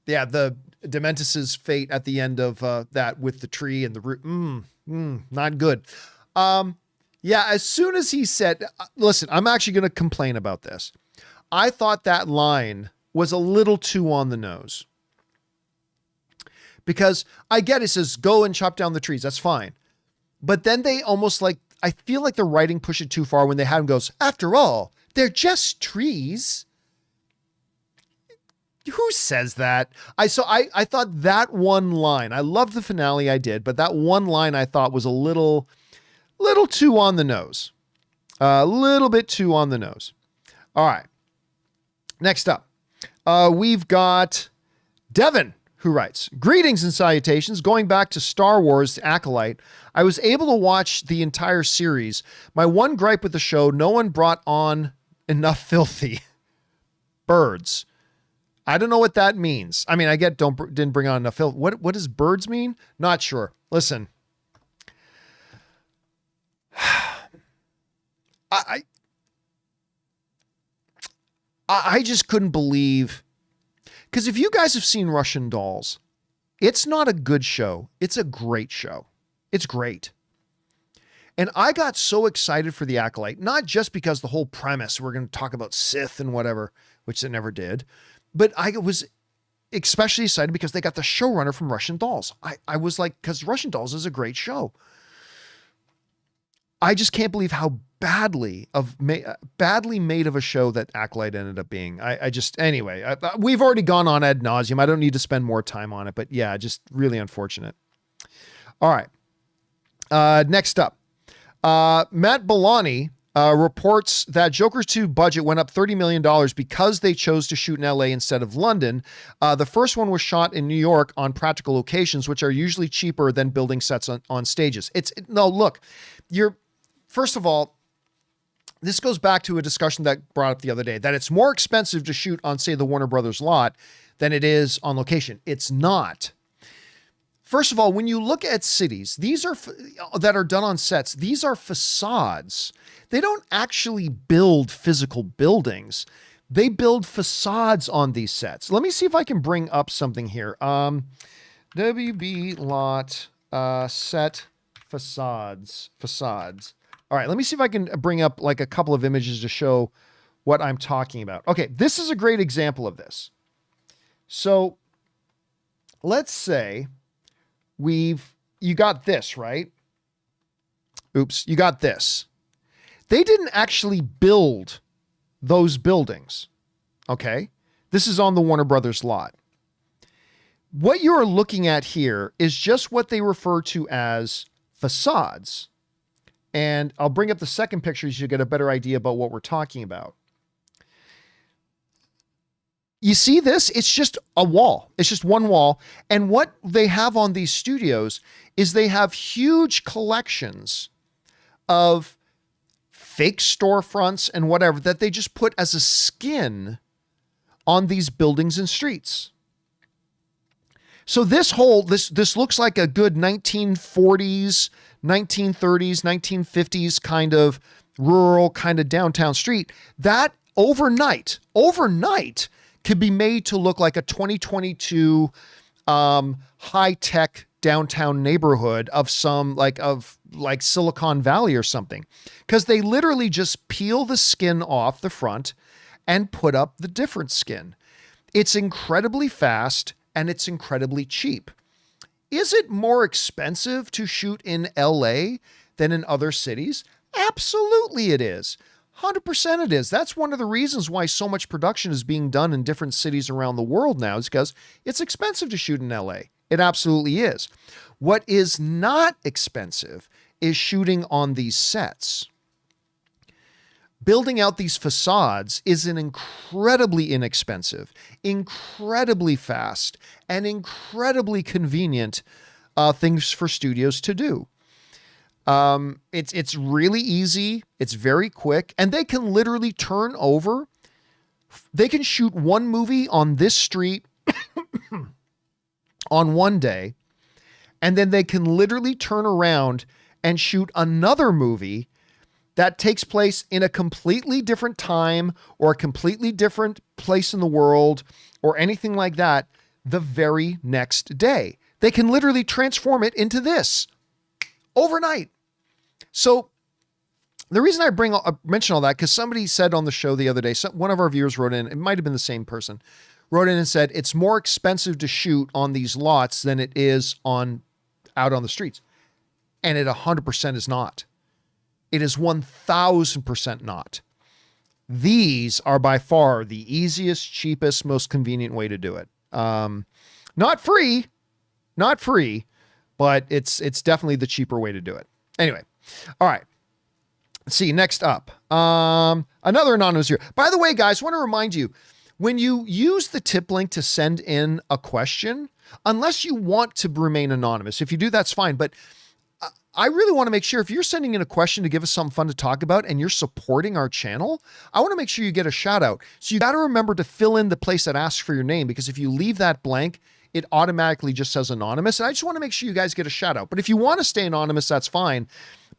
Yeah. The Dementis's fate at the end of that with the tree and the root. Not good. Yeah. As soon as he said, listen, I'm actually going to complain about this. I thought that line was a little too on the nose. Because I get it says, go and chop down the trees. That's fine. But then they almost I feel like the writing pushed it too far when they had him goes, after all, they're just trees. Who says that? I thought that one line, I loved the finale, I did, but that one line I thought was a little too on the nose. A little bit too on the nose. All right. Next up, we've got Devin, who writes, greetings and salutations. Going back to Star Wars, The Acolyte, I was able to watch the entire series. My one gripe with the show, no one brought on enough filthy birds. I don't know what that means. I mean, I get didn't bring on enough filth. What does birds mean? Not sure. Listen, I just couldn't believe, because if you guys have seen Russian Dolls, it's not a good show. It's a great show. It's great. And I got so excited for The Acolyte, not just because the whole premise, we're going to talk about Sith and whatever, which they never did, but I was especially excited because they got the showrunner from Russian Dolls. I was like, because Russian Dolls is a great show. I just can't believe how badly made of a show that Acolyte ended up being. Anyway, we've already gone on ad nauseum. I don't need to spend more time on it, but yeah, just really unfortunate. All right. Next up, Matt Bellani reports that Joker's 2 budget went up $30 million because they chose to shoot in LA instead of London. The first one was shot in New York on practical locations, which are usually cheaper than building sets on stages. Look, first of all, this goes back to a discussion that brought up the other day, that it's more expensive to shoot on, say, the Warner Brothers lot than it is on location. It's not. First of all, when you look at cities, that are done on sets, these are facades. They don't actually build physical buildings. They build facades on these sets. Let me see if I can bring up something here. WB lot set facades. All right, let me see if I can bring up like a couple of images to show what I'm talking about. Okay, this is a great example of this. So let's say you got this, right? Oops, you got this. They didn't actually build those buildings. Okay. This is on the Warner Brothers lot. What you're looking at here is just what they refer to as facades. And I'll bring up the second picture so you get a better idea about what we're talking about. You see this? It's just a wall. It's just one wall. And what they have on these studios is they have huge collections of fake storefronts and whatever that they just put as a skin on these buildings and streets. So this looks like a good 1940s, 1930s, 1950s kind of rural kind of downtown street that overnight could be made to look like a 2022 high-tech downtown neighborhood of some like Silicon Valley or something, because they literally just peel the skin off the front and put up the different skin. It's incredibly fast and it's incredibly cheap. Is it more expensive to shoot in LA than in other cities? Absolutely it is. 100% it is. That's one of the reasons why so much production is being done in different cities around the world now, is because it's expensive to shoot in LA. It absolutely is. What is not expensive is shooting on these sets. Building out these facades is an incredibly inexpensive, incredibly fast, and incredibly convenient things for studios to do. It's really easy. It's very quick, and they can literally turn over. They can shoot one movie on this street on one day, and then they can literally turn around and shoot another movie that takes place in a completely different time or a completely different place in the world or anything like that the very next day. They can literally transform it into this overnight. So the reason I mention all that, because somebody said on the show the other day, one of our viewers wrote in, it might have been the same person, wrote in and said, it's more expensive to shoot on these lots than it is out on the streets. And it 100% is not. It is 1000% not. These are by far the easiest, cheapest, most convenient way to do it. Not free, but it's definitely the cheaper way to do it. Anyway. All right. Let's see. Next up, another anonymous here. By the way, guys, I want to remind you, when you use the tip link to send in a question, unless you want to remain anonymous, if you do, that's fine. But I really want to make sure if you're sending in a question to give us something fun to talk about and you're supporting our channel, I want to make sure you get a shout out. So you got to remember to fill in the place that asks for your name, because if you leave that blank, it automatically just says anonymous. And I just want to make sure you guys get a shout out. But if you want to stay anonymous, that's fine.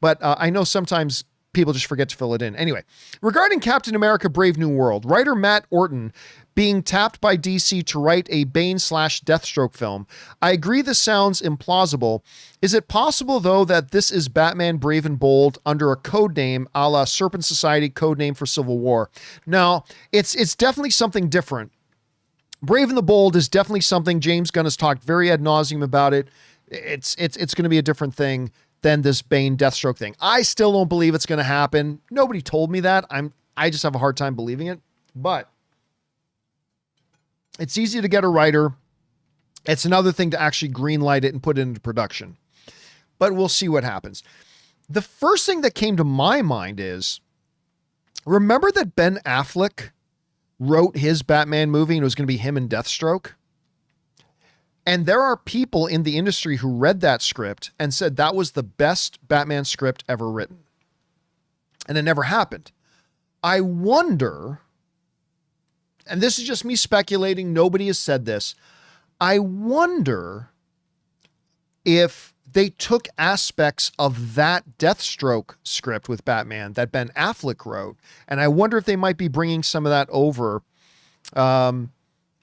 But I know sometimes people just forget to fill it in. Anyway, regarding Captain America Brave New World, writer Matt Orton being tapped by DC to write a Bane/Deathstroke film, I agree this sounds implausible. Is it possible, though, that this is Batman Brave and Bold under a code name a la Serpent Society, code name for Civil War? No, it's definitely something different. Brave and the Bold is definitely something James Gunn has talked very ad nauseum about it. It's going to be a different thing than this Bane Deathstroke thing. I still don't believe it's going to happen. Nobody told me that. I just have a hard time believing it, but it's easy to get a writer. It's another thing to actually greenlight it and put it into production, but we'll see what happens. The first thing that came to my mind is, remember that Ben Affleck wrote his Batman movie and it was going to be him and Deathstroke? And there are people in the industry who read that script and said that was the best Batman script ever written. And it never happened. I wonder, and this is just me speculating, nobody has said this, I wonder if they took aspects of that Deathstroke script with Batman that Ben Affleck wrote, and I wonder if they might be bringing some of that over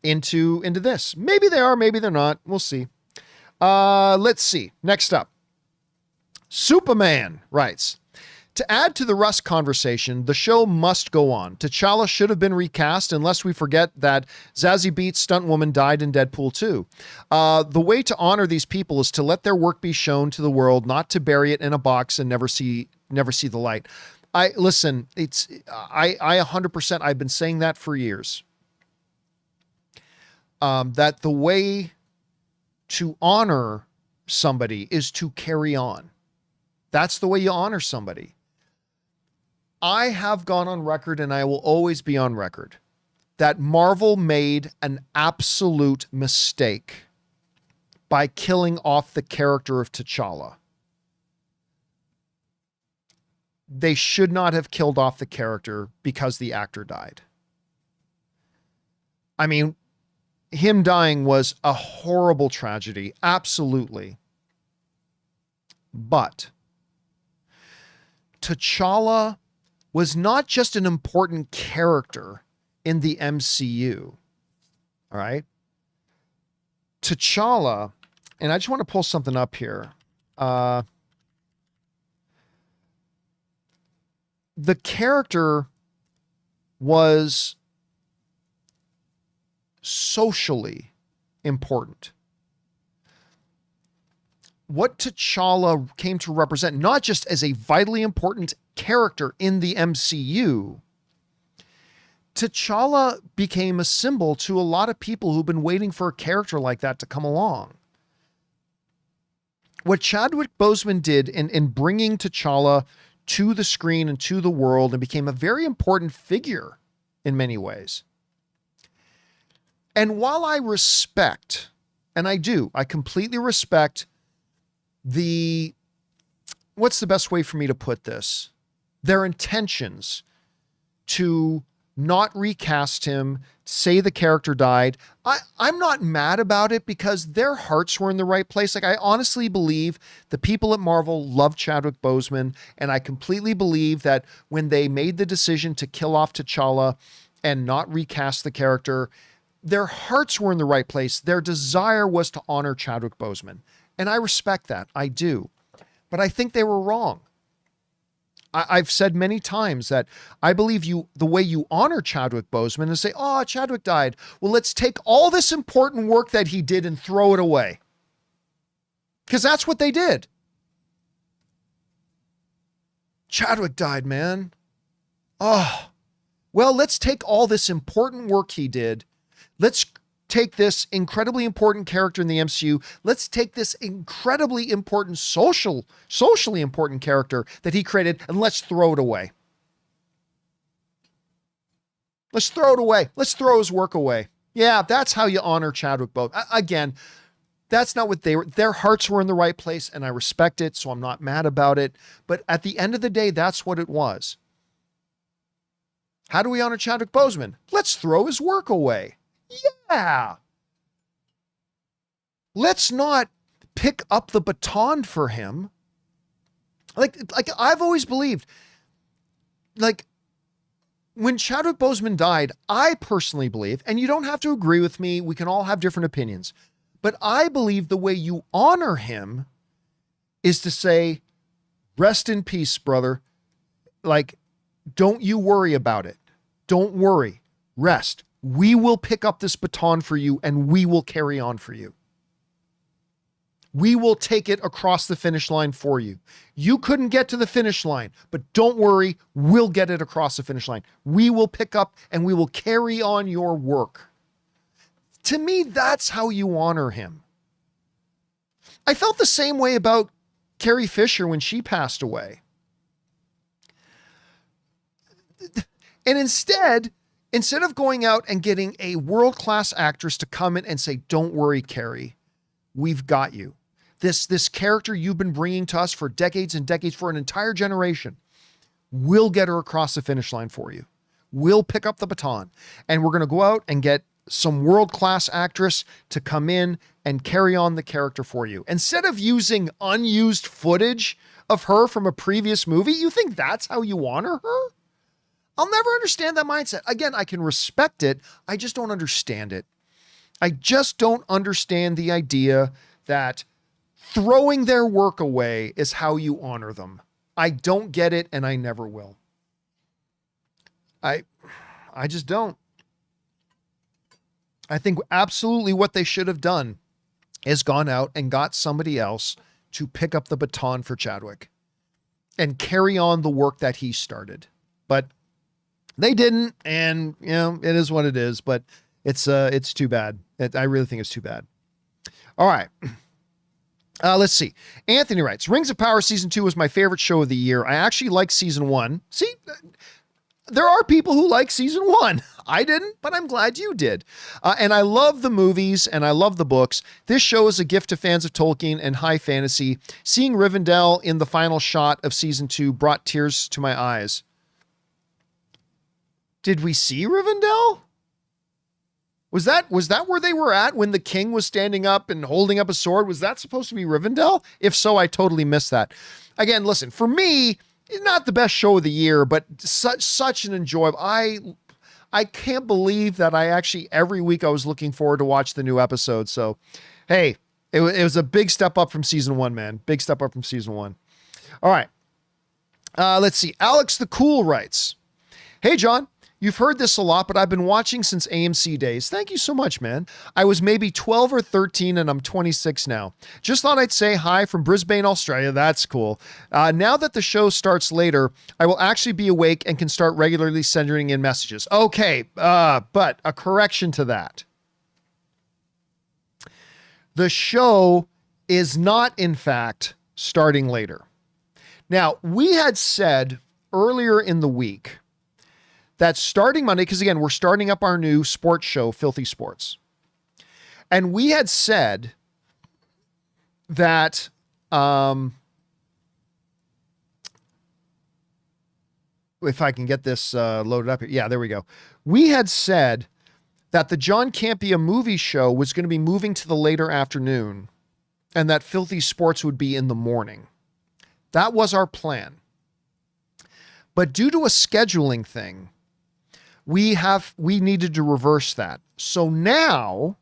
into this. Maybe they are, maybe they're not. We'll see. Let's see. Next up, Superman writes, to add to the Rust conversation, the show must go on. T'Challa should have been recast, unless we forget that Zazie Beetz' stunt woman died in Deadpool 2. The way to honor these people is to let their work be shown to the world, not to bury it in a box and never see the light. I 100%, I've been saying that for years. That the way to honor somebody is to carry on. That's the way you honor somebody. I have gone on record, and I will always be on record, that Marvel made an absolute mistake by killing off the character of T'Challa. They should not have killed off the character because the actor died. I mean, him dying was a horrible tragedy, absolutely. But T'Challa was not just an important character in the MCU. All right. T'Challa, and I just want to pull something up here. The character was socially important. What T'Challa came to represent, not just as a vitally important character in the MCU, T'Challa became a symbol to a lot of people who've been waiting for a character like that to come along. What Chadwick Boseman did in bringing T'Challa to the screen and to the world, and became a very important figure in many ways. And while I respect, and I completely respect what's the best way for me to put this? Their intentions to not recast him, say the character died. I'm not mad about it because their hearts were in the right place. Like, I honestly believe the people at Marvel love Chadwick Boseman, and I completely believe that when they made the decision to kill off T'Challa and not recast the character, their hearts were in the right place. Their desire was to honor Chadwick Boseman. And I respect that. I do. But I think they were wrong. I've said many times that I believe the way you honor Chadwick Boseman is say, oh, Chadwick died. Well, let's take all this important work that he did and throw it away. Because that's what they did. Chadwick died, man. Oh, well, let's take all this important work he did. Let's take this incredibly important character in the MCU. Let's take this incredibly important socially important character that he created, and let's throw it away. Let's throw it away. Let's throw his work away. Yeah, that's how you honor Chadwick Boseman. Again, that's not what they were. Their hearts were in the right place, and I respect it, so I'm not mad about it. But at the end of the day, that's what it was. How do we honor Chadwick Boseman? Let's throw his work away. Yeah. Let's not pick up the baton for him. Like I've always believed, like, when Chadwick Boseman died, I personally believe, and you don't have to agree with me, we can all have different opinions, but I believe the way you honor him is to say, rest in peace, brother. Like, don't you worry about it. Don't worry. Rest. We will pick up this baton for you and we will carry on for you. We will take it across the finish line for you. You couldn't get to the finish line, but don't worry, we'll get it across the finish line. We will pick up and we will carry on your work. To me, that's how you honor him. I felt the same way about Carrie Fisher when she passed away. And instead of going out and getting a world-class actress to come in and say, don't worry, Carrie, we've got you. This character you've been bringing to us for decades and decades, for an entire generation, we'll get her across the finish line for you. We'll pick up the baton and we're going to go out and get some world-class actress to come in and carry on the character for you. Instead of using unused footage of her from a previous movie, you think that's how you honor her? I'll never understand that mindset. Again, I can respect it. I just don't understand it. I just don't understand the idea that throwing their work away is how you honor them. I don't get it, and I never will. I just don't. I think absolutely what they should have done is gone out and got somebody else to pick up the baton for Chadwick and carry on the work that he started. But they didn't, and you know, it is what it is, but it's too bad. I really think it's too bad. All right. Let's see. Anthony writes, Rings of Power Season 2 was my favorite show of the year. I actually like Season 1. See, there are people who like Season 1. I didn't, but I'm glad you did. And I love the movies and I love the books. This show is a gift to fans of Tolkien and high fantasy. Seeing Rivendell in the final shot of Season 2 brought tears to my eyes. Did we see Rivendell? Was that where they were at when the king was standing up and holding up a sword? Was that supposed to be Rivendell? If so, I totally missed that. Again, listen, for me, not the best show of the year, but such an enjoyable. I can't believe that I actually every week I was looking forward to watch the new episode. So, hey, it was a big step up from Season 1, man. Big step up from Season 1. All right. Let's see. Alex the Cool writes, Hey, John. You've heard this a lot, but I've been watching since AMC days. Thank you so much, man. I was maybe 12 or 13 and I'm 26 now. Just thought I'd say hi from Brisbane, Australia. That's cool. Now that the show starts later, I will actually be awake and can start regularly sending in messages. Okay, but a correction to that. The show is not, in fact, starting later. Now, we had said earlier in the week that starting Monday, because again, we're starting up our new sports show, Filthy Sports. And we had said that if I can get this loaded up here. Yeah, there we go. We had said that the John Campea movie show was going to be moving to the later afternoon and that Filthy Sports would be in the morning. That was our plan. But due to a scheduling thing, we needed to reverse that. So now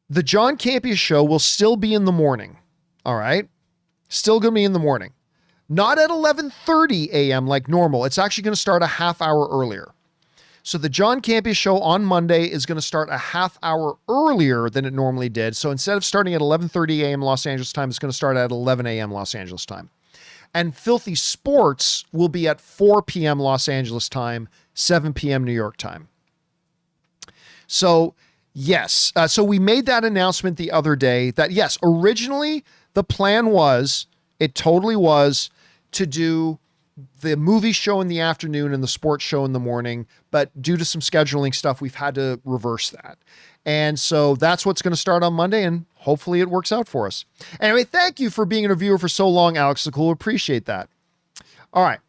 the John Campea show will still be in the morning. All right. Still going to be in the morning, not at 11:30 a.m. like normal. It's actually going to start a half hour earlier. So the John Campea show on Monday is going to start a half hour earlier than it normally did. So instead of starting at 11:30 a.m. Los Angeles time, it's going to start at 11 a.m. Los Angeles time. And Filthy Sports will be at 4 p.m. Los Angeles time, 7 p.m. New York time. So, yes. So we made that announcement the other day that, yes, originally the plan was, it totally was, to do the movie show in the afternoon and the sports show in the morning, but due to some scheduling stuff, we've had to reverse that. And so that's what's going to start on Monday, and hopefully it works out for us. Anyway, thank you for being a reviewer for so long, Alex the Cool. Appreciate that. All right.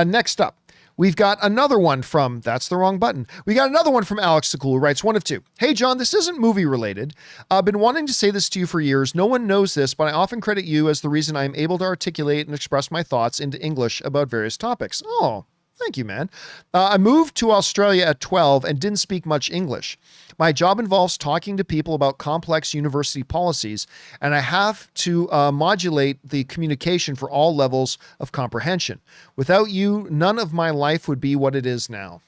Next up, we've got another one from, that's the wrong button. We got another one from Alex the Cool, who writes, one of two. Hey, John, this isn't movie related. I've been wanting to say this to you for years. No one knows this, but I often credit you as the reason I am able to articulate and express my thoughts into English about various topics. Oh, thank you, man. I moved to Australia at 12 and didn't speak much English. My job involves talking to people about complex university policies, and I have to modulate the communication for all levels of comprehension. Without you, none of my life would be what it is now.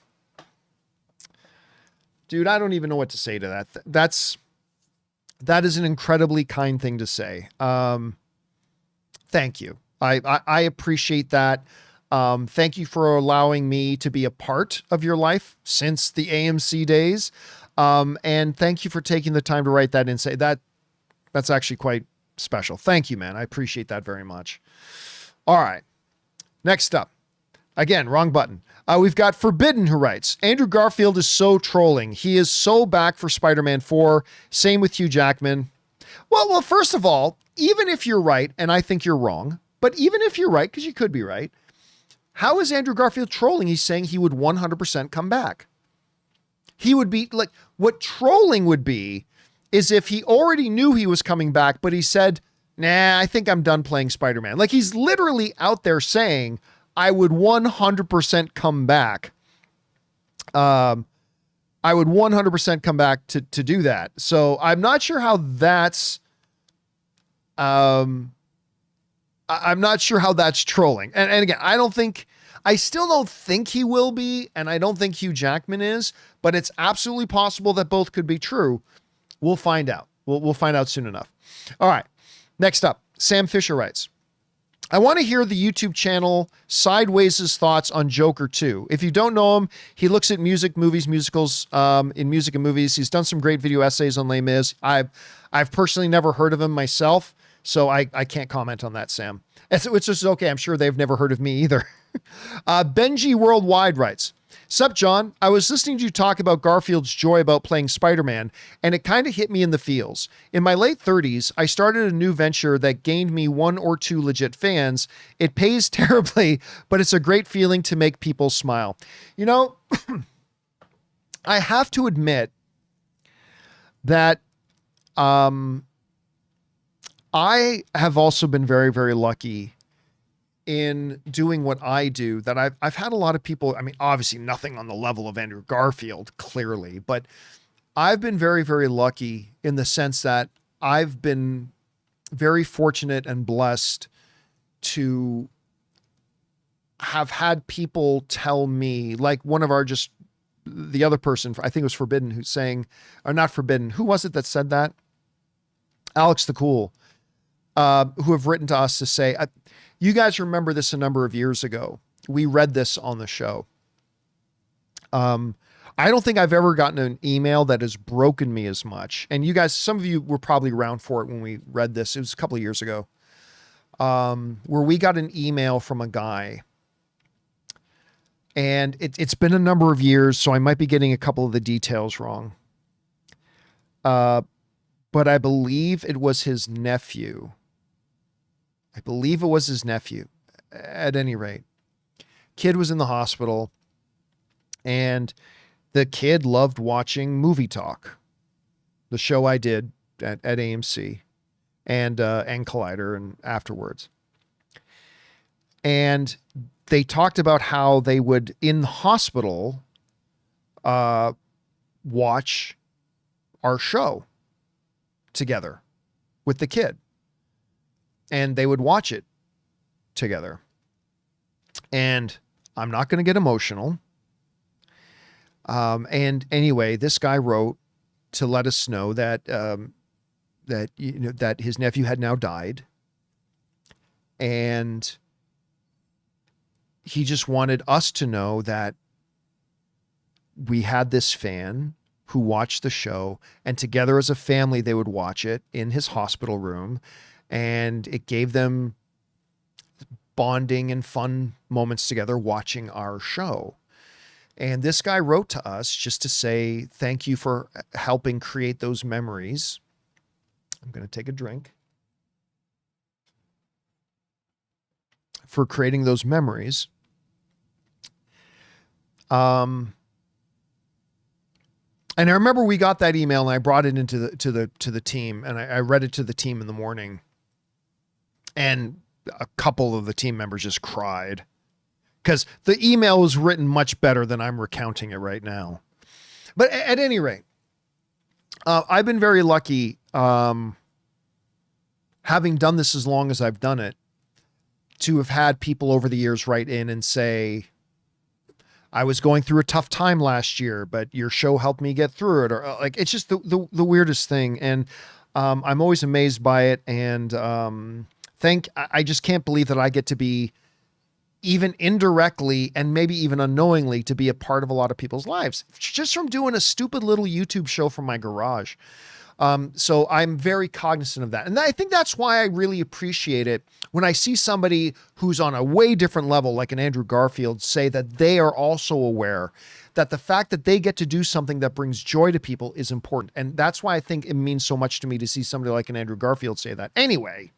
Dude, I don't even know what to say to that. That is an incredibly kind thing to say. Thank you. I appreciate that. Thank you for allowing me to be a part of your life since the AMC days. And thank you for taking the time to write that and say that. That's actually quite special. Thank you, man. I appreciate that very much. All right. Next up, again, wrong button. We've got Forbidden, who writes, Andrew Garfield is so trolling. He is so back for Spider-Man 4. Same with Hugh Jackman. Well, first of all, even if you're right, and I think you're wrong, but even if you're right, because you could be right, how is Andrew Garfield trolling? He's saying he would 100% come back. He would be like, what trolling would be is if he already knew he was coming back, but he said, nah, I think I'm done playing Spider-Man. Like, he's literally out there saying, I would 100% come back. I would 100% come back to do that. So I'm not sure how that's, I'm not sure how that's trolling. And again, I still don't think he will be, and I don't think Hugh Jackman is, but it's absolutely possible that both could be true. We'll find out. We'll find out soon enough. All right. Next up, Sam Fisher writes, I want to hear the YouTube channel Sideways' thoughts on Joker 2. If you don't know him, he looks at music, movies, musicals, in music and movies. He's done some great video essays on Les Mis. I've personally never heard of him myself, so I can't comment on that, Sam. Which is okay. I'm sure they've never heard of me either. Benji Worldwide writes, Sup, John? I was listening to you talk about Garfield's joy about playing Spider-Man, and it kind of hit me in the feels. In my late 30s, I started a new venture that gained me 1 or 2 legit fans. It pays terribly, but it's a great feeling to make people smile. You know, I have to admit that I have also been very, very lucky in doing what I do, that I've had a lot of people, I mean, obviously nothing on the level of Andrew Garfield, clearly, but I've been very, very lucky in the sense that I've been very fortunate and blessed to have had people tell me, like one of our the other person, I think it was Forbidden, who's saying, or not Forbidden, who was it that said that? Alex the Cool, who have written to us to say, you guys remember this a number of years ago. We read this on the show. I don't think I've ever gotten an email that has broken me as much. And you guys, some of you were probably around for it when we read this. It was a couple of years ago, where we got an email from a guy. And it's been a number of years, so I might be getting a couple of the details wrong. But I believe it was his nephew. At any rate. Kid was in the hospital, and the kid loved watching Movie Talk, the show I did at AMC and Collider and afterwards. And they talked about how they would, in the hospital, watch our show together with the kid. And they would watch it together. And I'm not going to get emotional. And anyway, this guy wrote to let us know that that his nephew had now died, and he just wanted us to know that we had this fan who watched the show, and together as a family they would watch it in his hospital room. And it gave them bonding and fun moments together watching our show. And this guy wrote to us just to say, thank you for helping create those memories. I'm going to take a drink. For creating those memories. And I remember we got that email and I brought it into the team, and I read it to the team in the morning, and a couple of the team members just cried because the email was written much better than I'm recounting it right now. But at any rate, I've been very lucky, having done this as long as I've done it, to have had people over the years write in and say, I was going through a tough time last year, but your show helped me get through it. Or like, it's just the weirdest thing. And I'm always amazed by it. And I just can't believe that I get to be, even indirectly and maybe even unknowingly, to be a part of a lot of people's lives just from doing a stupid little YouTube show from my garage. So I'm very cognizant of that. And I think that's why I really appreciate it when I see somebody who's on a way different level, like an Andrew Garfield, say that they are also aware that the fact that they get to do something that brings joy to people is important. And that's why I think it means so much to me to see somebody like an Andrew Garfield say that. Anyway,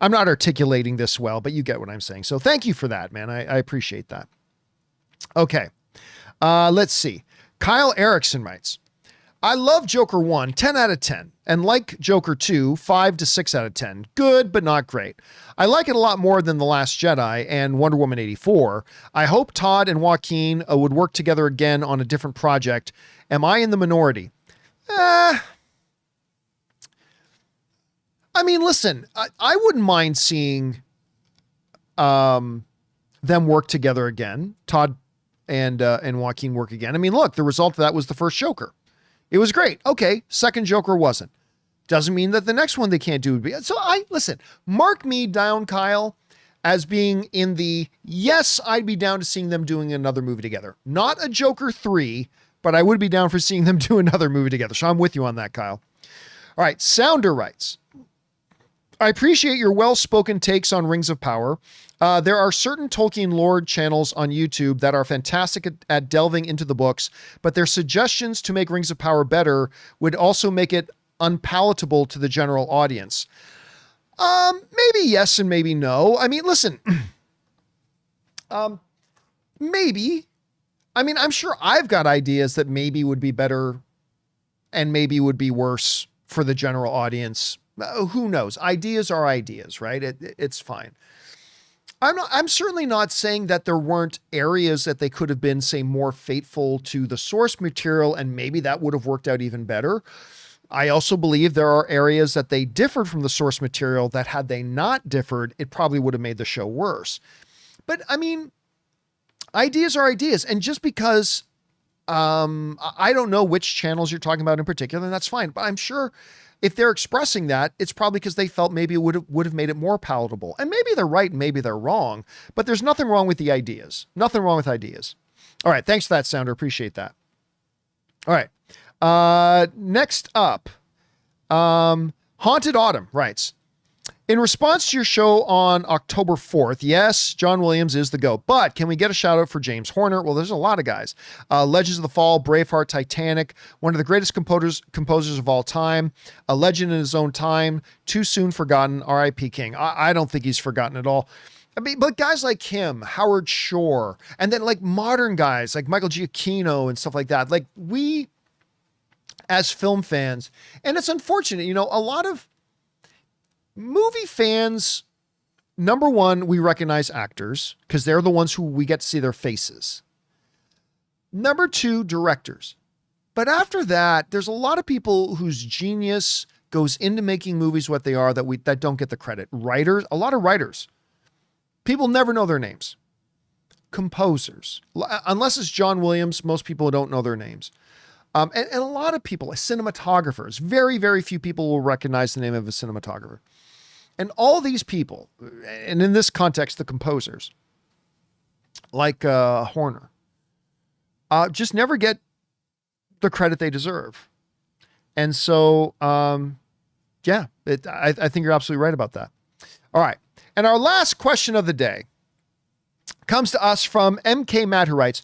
I'm not articulating this well, but you get what I'm saying. So thank you for that, man. I appreciate that. Okay. Let's see. Kyle Erickson writes, I love Joker 1, 10 out of 10, and like Joker 2, 5 to 6 out of 10. Good, but not great. I like it a lot more than The Last Jedi and Wonder Woman 84. I hope Todd and Joaquin would work together again on a different project. Am I in the minority? I mean, listen, I wouldn't mind seeing them work together again. Todd and Joaquin work again. I mean, look, the result of that was the first Joker. It was great. Okay, second Joker wasn't. Doesn't mean that the next one they can't do. So listen, mark me down, Kyle, as being in the, yes, I'd be down to seeing them doing another movie together. Not a Joker 3, but I would be down for seeing them do another movie together. So I'm with you on that, Kyle. All right, Sounder writes, I appreciate your well-spoken takes on Rings of Power. There are certain Tolkien lore channels on YouTube that are fantastic at delving into the books, but their suggestions to make Rings of Power better would also make it unpalatable to the general audience. Maybe yes and maybe no. I mean, listen, maybe. I mean, I'm sure I've got ideas that maybe would be better and maybe would be worse for the general audience. Who knows? Ideas are ideas, right? It's fine. I'm certainly not saying that there weren't areas that they could have been, say, more faithful to the source material, and maybe that would have worked out even better. I also believe there are areas that they differed from the source material that had they not differed, it probably would have made the show worse. But I mean, ideas are ideas. And just because I don't know which channels you're talking about in particular, and that's fine. But I'm sure if they're expressing that, it's probably because they felt maybe it would have made it more palatable. And maybe they're right and maybe they're wrong, but there's nothing wrong with the ideas. Nothing wrong with ideas. All right. Thanks for that, Sounder. Appreciate that. All right. Next up, Haunted Autumn writes, in response to your show on October 4th, yes, John Williams is the GOAT, but can we get a shout out for James Horner? Well, there's a lot of guys. Legends of the Fall, Braveheart, Titanic, one of the greatest composers of all time, a legend in his own time, too soon forgotten, R.I.P. King. I don't think he's forgotten at all. I mean, but guys like him, Howard Shore, and then like modern guys like Michael Giacchino and stuff like that. Like we, as film fans, and it's unfortunate, you know, a lot of movie fans, number one, we recognize actors because they're the ones who we get to see their faces. Number two, directors. But after that, there's a lot of people whose genius goes into making movies what they are that don't get the credit. Writers, a lot of writers. People never know their names. Composers. Unless it's John Williams, most people don't know their names. And a lot of people, cinematographers, very, very few people will recognize the name of a cinematographer. And all these people, and in this context, the composers, like Horner, just never get the credit they deserve. And so, I think you're absolutely right about that. All right. And our last question of the day comes to us from MK Matt, who writes,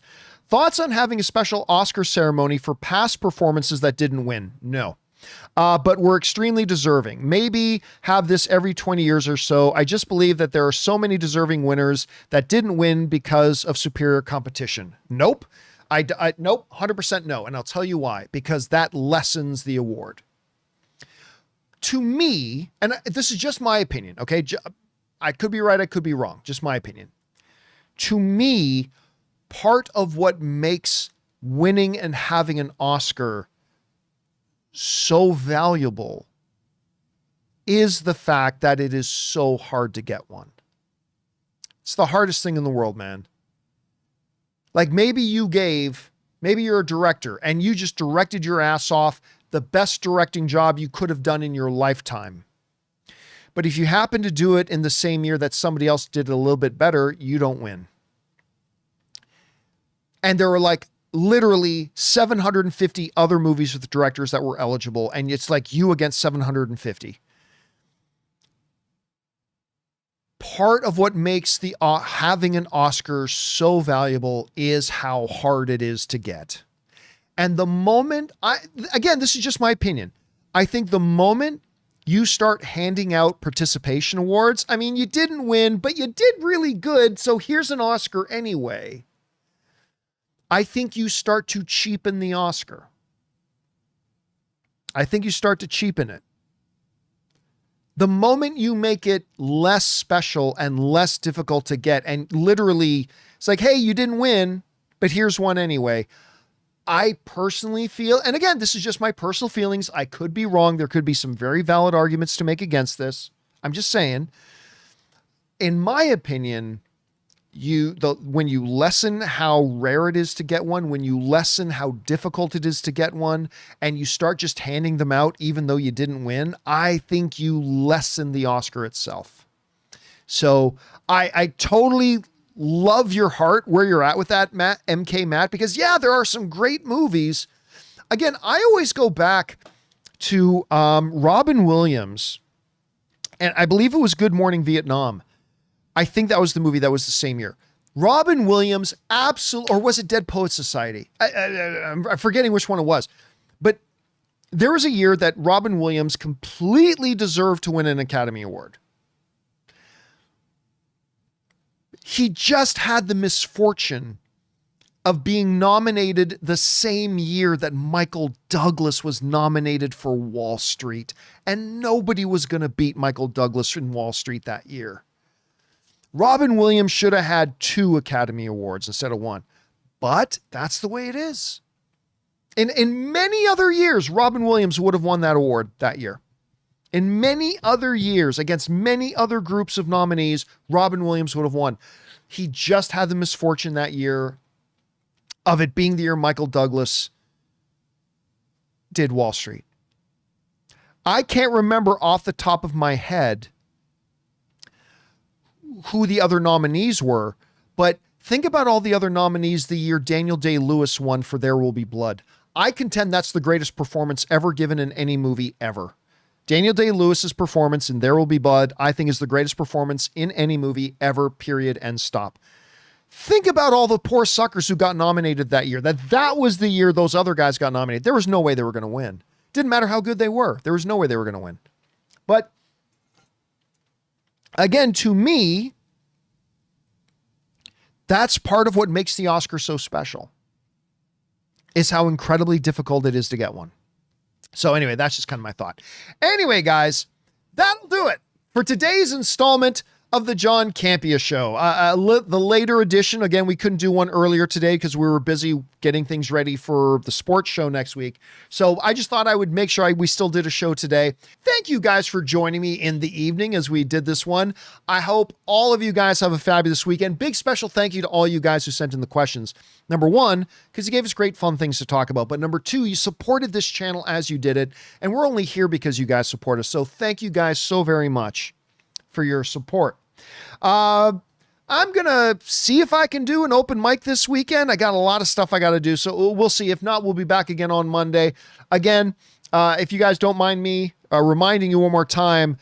thoughts on having a special Oscar ceremony for past performances that didn't win? No. But were extremely deserving. Maybe have this every 20 years or so. I just believe that there are so many deserving winners that didn't win because of superior competition. Nope. Nope. 100% no. And I'll tell you why, because that lessens the award. To me, and this is just my opinion, okay? I could be right. I could be wrong. Just my opinion. To me, part of what makes winning and having an Oscar so valuable is the fact that it is so hard to get one. It's the hardest thing in the world, man. Like maybe you're a director and you just directed your ass off, the best directing job you could have done in your lifetime. But if you happen to do it in the same year that somebody else did it a little bit better, you don't win. And there were like literally 750 other movies with directors that were eligible. And it's like you against 750. Part of what makes the having an Oscar so valuable is how hard it is to get. And the moment again, this is just my opinion. I think the moment you start handing out participation awards, I mean, you didn't win, but you did really good. So here's an Oscar anyway. I think you start to cheapen the Oscar. I think you start to cheapen it. The moment you make it less special and less difficult to get, and literally it's like, hey, you didn't win, but here's one anyway. I personally feel, and again, this is just my personal feelings. I could be wrong. There could be some very valid arguments to make against this. I'm just saying, in my opinion, when you lessen how rare it is to get one, when you lessen how difficult it is to get one, and you start just handing them out even though you didn't win, I think you lessen the Oscar itself. So I totally love your heart where you're at with that, Matt, MK Matt, because yeah, there are some great movies. Again, I always go back to Robin Williams, and I believe it was Good Morning Vietnam. I think that was the movie that was the same year. Robin Williams, or was it Dead Poets Society? I'm forgetting which one it was. But there was a year that Robin Williams completely deserved to win an Academy Award. He just had the misfortune of being nominated the same year that Michael Douglas was nominated for Wall Street. And nobody was going to beat Michael Douglas in Wall Street that year. Robin Williams should have had 2 Academy Awards instead of 1, but that's the way it is. In many other years, Robin Williams would have won that award that year. In many other years, against many other groups of nominees, Robin Williams would have won. He just had the misfortune that year of it being the year Michael Douglas did Wall Street. I can't remember off the top of my head who the other nominees were, but think about all the other nominees the year Daniel Day-Lewis won for There Will Be Blood. I contend that's the greatest performance ever given in any movie ever. Daniel Day-Lewis's performance in There Will Be Blood, I think, is the greatest performance in any movie ever, period, and stop. Think about all the poor suckers who got nominated that year. That was the year those other guys got nominated. There was no way they were going to win. Didn't matter how good they were. There was no way they were going to win. But again, to me, that's part of what makes the Oscar so special, is how incredibly difficult it is to get one. So anyway, that's just kind of my thought. Anyway, guys, that'll do it for today's installment of the John Campea Show. The later edition, again, we couldn't do one earlier today because we were busy getting things ready for the sports show next week. So I just thought I would make sure we still did a show today. Thank you guys for joining me in the evening as we did this one. I hope all of you guys have a fabulous weekend. Big special thank you to all you guys who sent in the questions. Number one, because you gave us great fun things to talk about. But number two, you supported this channel as you did it. And we're only here because you guys support us. So thank you guys so very much for your support. I'm going to see if I can do an open mic this weekend. I got a lot of stuff I got to do, so we'll see. If not, we'll be back again on Monday. Again, if you guys don't mind me reminding you one more time,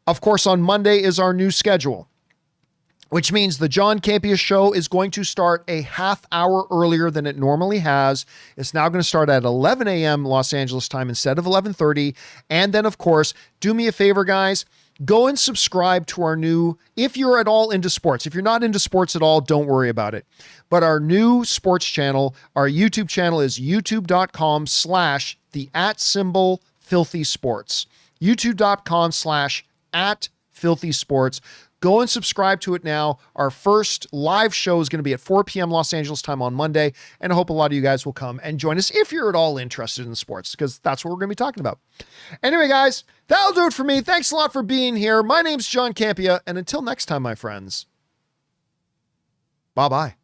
Of course, on Monday is our new schedule, which means the John Campea Show is going to start a half hour earlier than it normally has. It's now going to start at 11 a.m. Los Angeles time instead of 11:30. And then, of course, do me a favor, guys. Go and subscribe to our new, if you're at all into sports. If you're not into sports at all, don't worry about it. But our new sports channel, our YouTube channel is youtube.com/filthysports. youtube.com/filthysports. Go and subscribe to it now. Our first live show is going to be at 4 p.m. Los Angeles time on Monday, and I hope a lot of you guys will come and join us if you're at all interested in sports, because that's what we're going to be talking about. Anyway, guys, that'll do it for me. Thanks a lot for being here. My name's John Campea, and until next time, my friends, bye-bye.